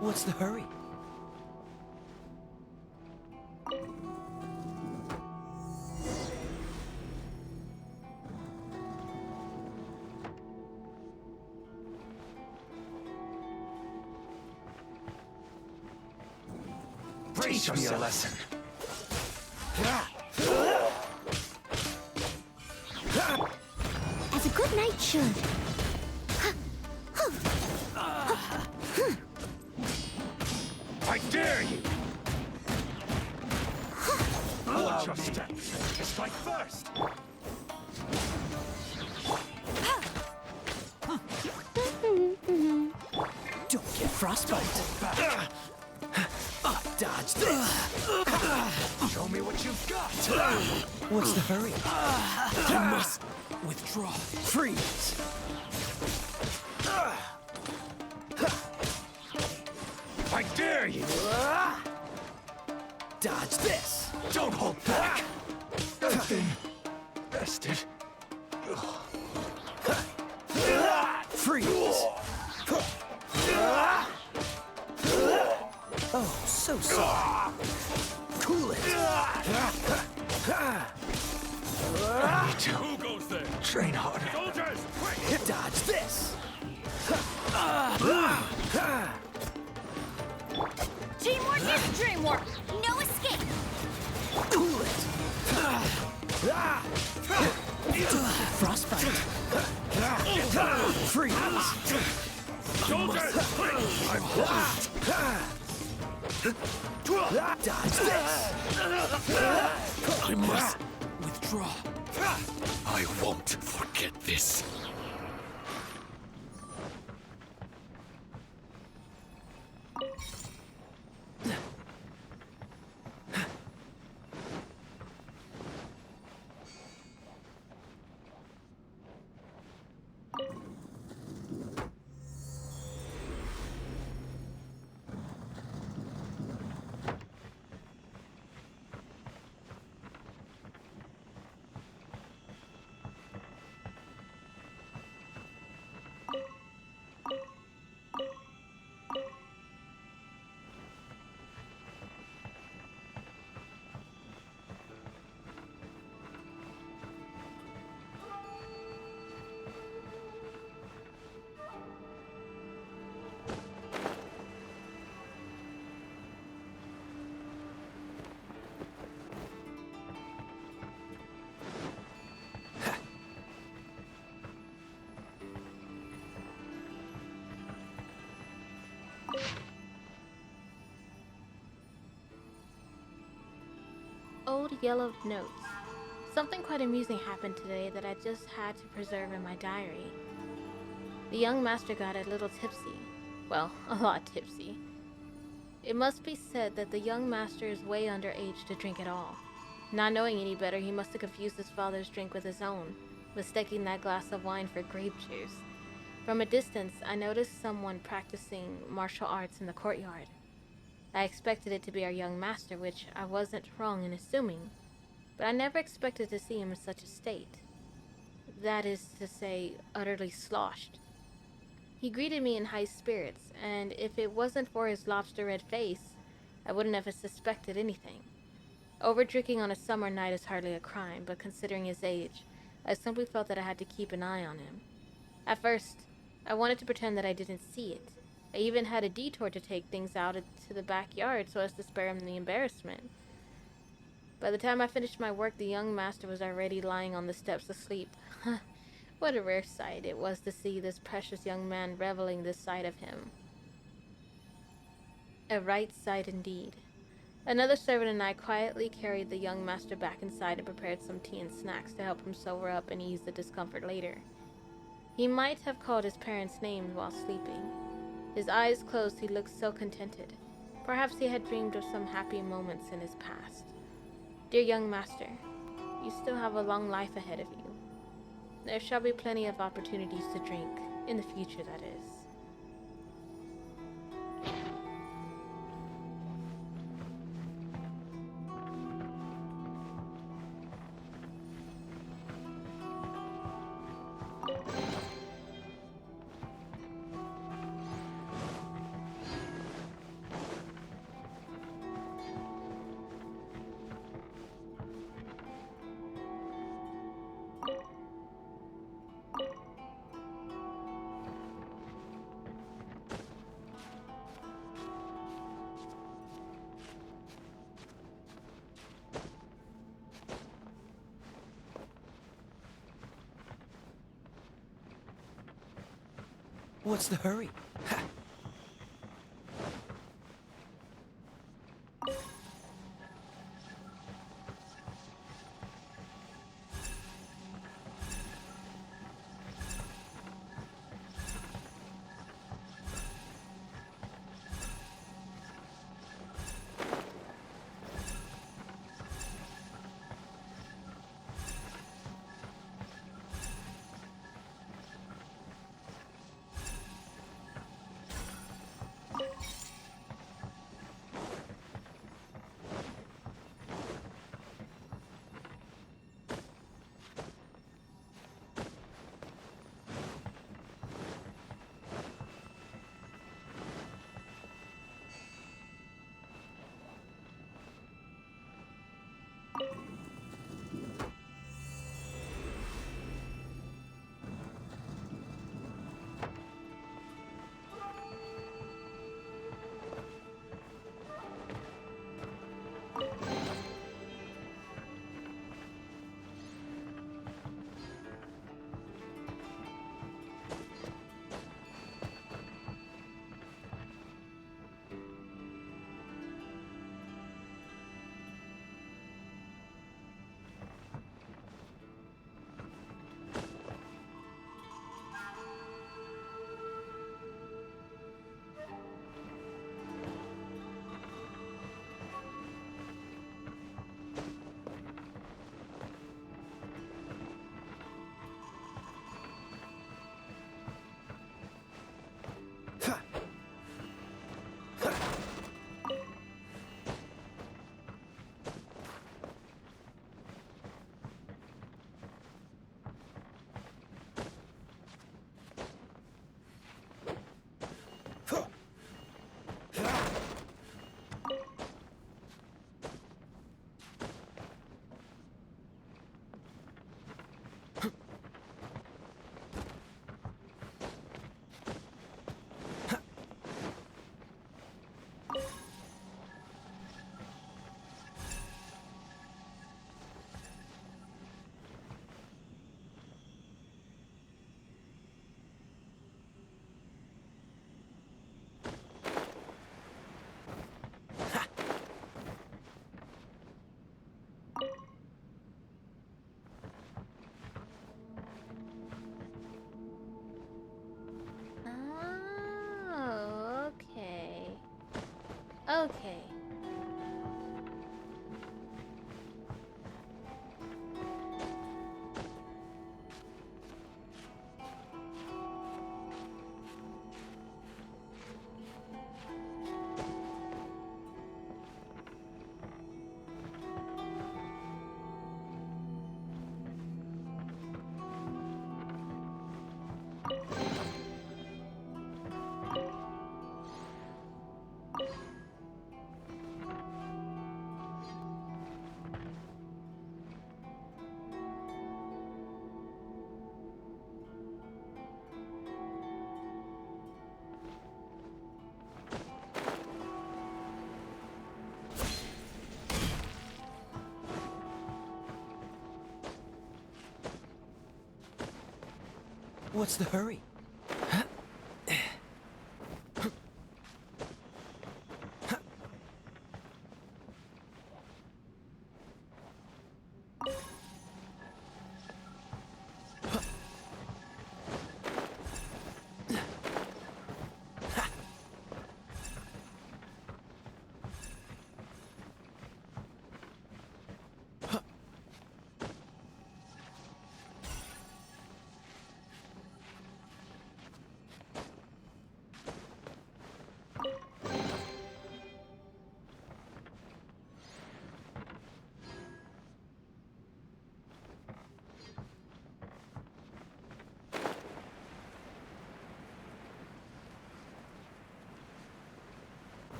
What's the hurry? Teach me a lesson. As a good knight should. I dare you! Watch your step. Strike first! Don't get frostbite. Dodge this. Show me what you've got! What's the hurry? You must withdraw. Freeze. I dare you! Dodge this. Don't hold back! Bested. Freeze. Oh, so sorry. Cool it. Who goes there? Train harder. Soldiers, quick! Dodge this. Teamwork is dreamwork! No escape! Cool it. Frostbite. Freeze. Soldiers, quick! I'm lost! Dodge this. I must withdraw. I won't forget this. old yellowed notes. Something quite amusing happened today that I just had to preserve in my diary. The young master got a little tipsy. Well, a lot tipsy. It must be said that the young master is way underage to drink at all. Not knowing any better, he must have confused his father's drink with his own, mistaking that glass of wine for grape juice. From a distance, I noticed someone practicing martial arts in the courtyard. I expected it to be our young master, which I wasn't wrong in assuming, but I never expected to see him in such a state. That is to say, utterly sloshed. He greeted me in high spirits, and if it wasn't for his lobster-red face, I wouldn't have suspected anything. Overdrinking on a summer night is hardly a crime, but considering his age, I simply felt that I had to keep an eye on him. At first, I wanted to pretend that I didn't see it. I even had a detour to take things out into the backyard so as to spare him the embarrassment. By the time I finished my work, the young master was already lying on the steps asleep. What a rare sight it was to see this precious young man reveling this side of him. A right sight indeed. Another servant and I quietly carried the young master back inside and prepared some tea and snacks to help him sober up and ease the discomfort later. He might have called his parents' names while sleeping. His eyes closed, he looked so contented. Perhaps he had dreamed of some happy moments in his past. Dear young master, you still have a long life ahead of you. There shall be plenty of opportunities to drink, in the future, that is. What's the hurry? Ha! Okay. What's the hurry?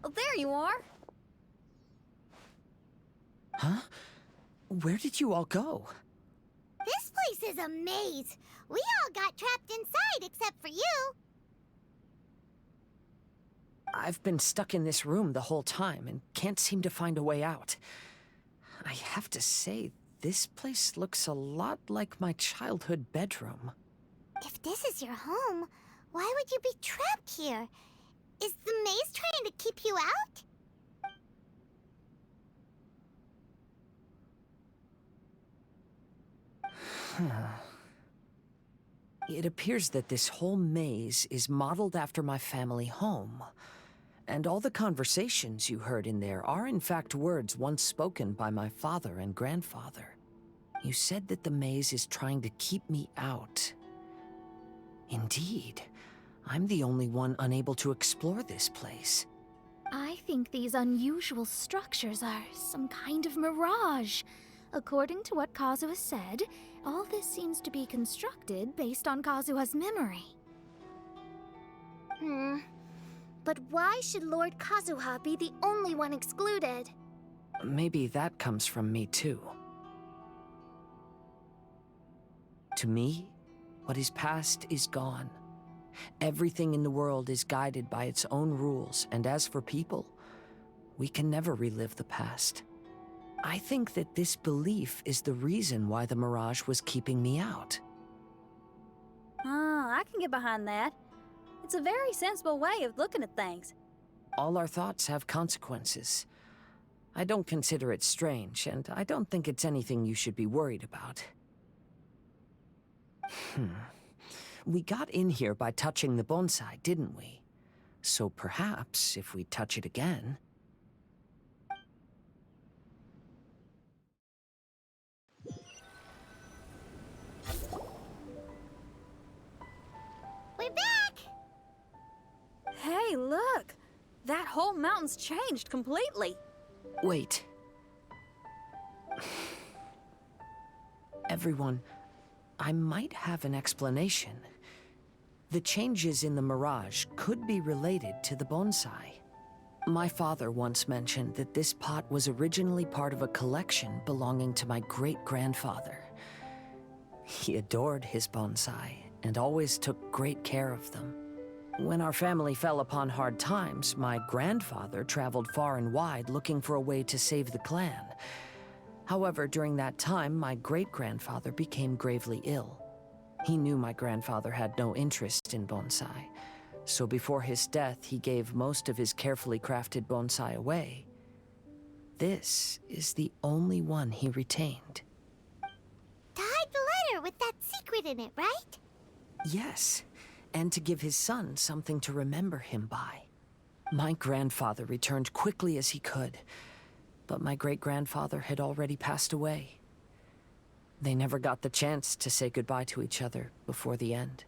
Oh, there you are. Huh? Where did you all go? This place is a maze. We all got trapped inside except for you. I've been stuck in this room the whole time and can't seem to find a way out. I have to say, this place looks a lot like my childhood bedroom. If this is your home, why would you be trapped here? Is the maze trying to keep you out? It appears that this whole maze is modeled after my family home. And all the conversations you heard in there are in fact words once spoken by my father and grandfather. You said that the maze is trying to keep me out. Indeed, I'm the only one unable to explore this place. I think these unusual structures are some kind of mirage. According to what Kazuha said, all this seems to be constructed based on Kazuha's memory. But why should Lord Kazuha be the only one excluded? Maybe that comes from me too. To me, what is past is gone. Everything in the world is guided by its own rules, and as for people, we can never relive the past. I think that this belief is the reason why the mirage was keeping me out. I can get behind that. It's a very sensible way of looking at things. All our thoughts have consequences. I don't consider it strange, and I don't think it's anything you should be worried about. We got in here by touching the bonsai, didn't we? So perhaps, if we touch it again... That whole mountain's changed completely. Wait. Everyone, I might have an explanation. The changes in the mirage could be related to the bonsai. My father once mentioned that this pot was originally part of a collection belonging to my great-grandfather. He adored his bonsai and always took great care of them. When our family fell upon hard times, my grandfather traveled far and wide looking for a way to save the clan. However, during that time, my great-grandfather became gravely ill. He knew my grandfather had no interest in bonsai, so before his death, he gave most of his carefully crafted bonsai away. This is the only one he retained. To hide the letter with that secret in it, right? Yes, and to give his son something to remember him by. My grandfather returned quickly as he could, but my great-grandfather had already passed away. They never got the chance to say goodbye to each other before the end.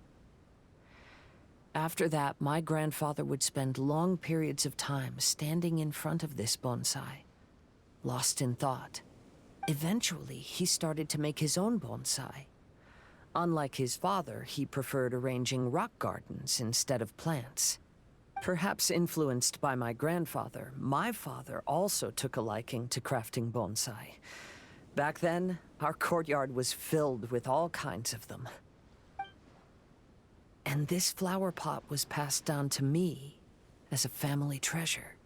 After that, my grandfather would spend long periods of time standing in front of this bonsai, lost in thought. Eventually, he started to make his own bonsai. Unlike his father, he preferred arranging rock gardens instead of plants. Perhaps influenced by my grandfather, my father also took a liking to crafting bonsai. Back then, our courtyard was filled with all kinds of them. And this flower pot was passed down to me as a family treasure.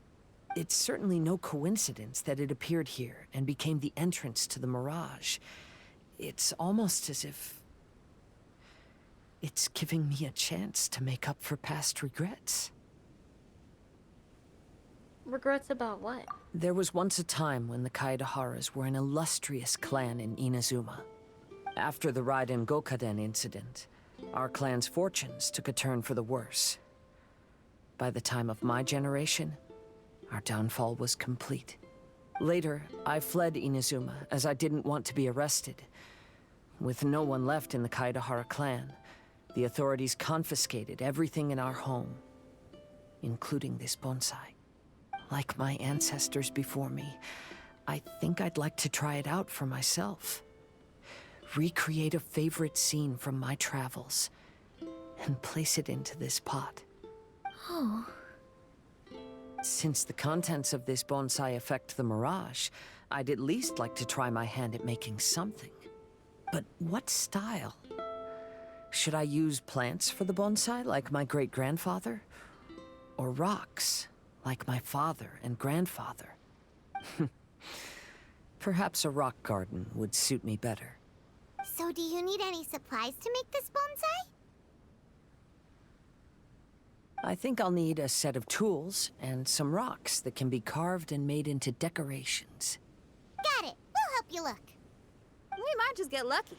It's certainly no coincidence that it appeared here and became the entrance to the mirage. It's almost as if it's giving me a chance to make up for past regrets. Regrets about what? There was once a time when the Kaidaharas were an illustrious clan in Inazuma. After the Raiden Gokaden incident, our clan's fortunes took a turn for the worse. By the time of my generation, our downfall was complete. Later, I fled Inazuma as I didn't want to be arrested. With no one left in the Kaidahara clan, the authorities confiscated everything in our home, including this bonsai. Like my ancestors before me, I think I'd like to try it out for myself. Recreate a favorite scene from my travels, and place it into this pot. Oh. Since the contents of this bonsai affect the mirage, I'd at least like to try my hand at making something. But what style? Should I use plants for the bonsai, like my great-grandfather? Or rocks, like my father and grandfather? Perhaps a rock garden would suit me better. So do you need any supplies to make this bonsai? I think I'll need a set of tools and some rocks that can be carved and made into decorations. Got it. We'll help you look. We might just get lucky.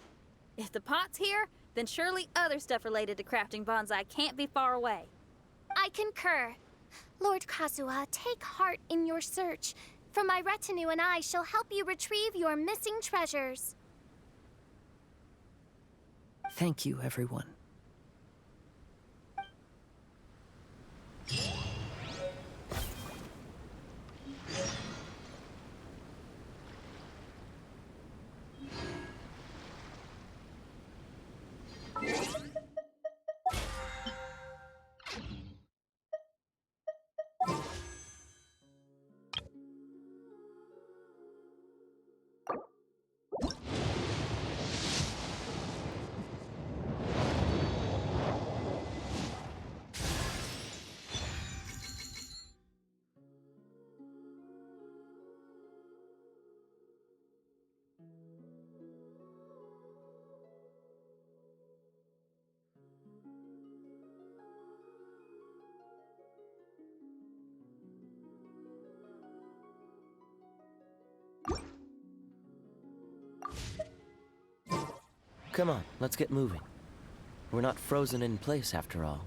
If the pot's here, then surely other stuff related to crafting bonsai can't be far away. I concur. Lord Kazuha, take heart in your search, for my retinue and I shall help you retrieve your missing treasures. Thank you, everyone. Come on, let's get moving. We're not frozen in place after all.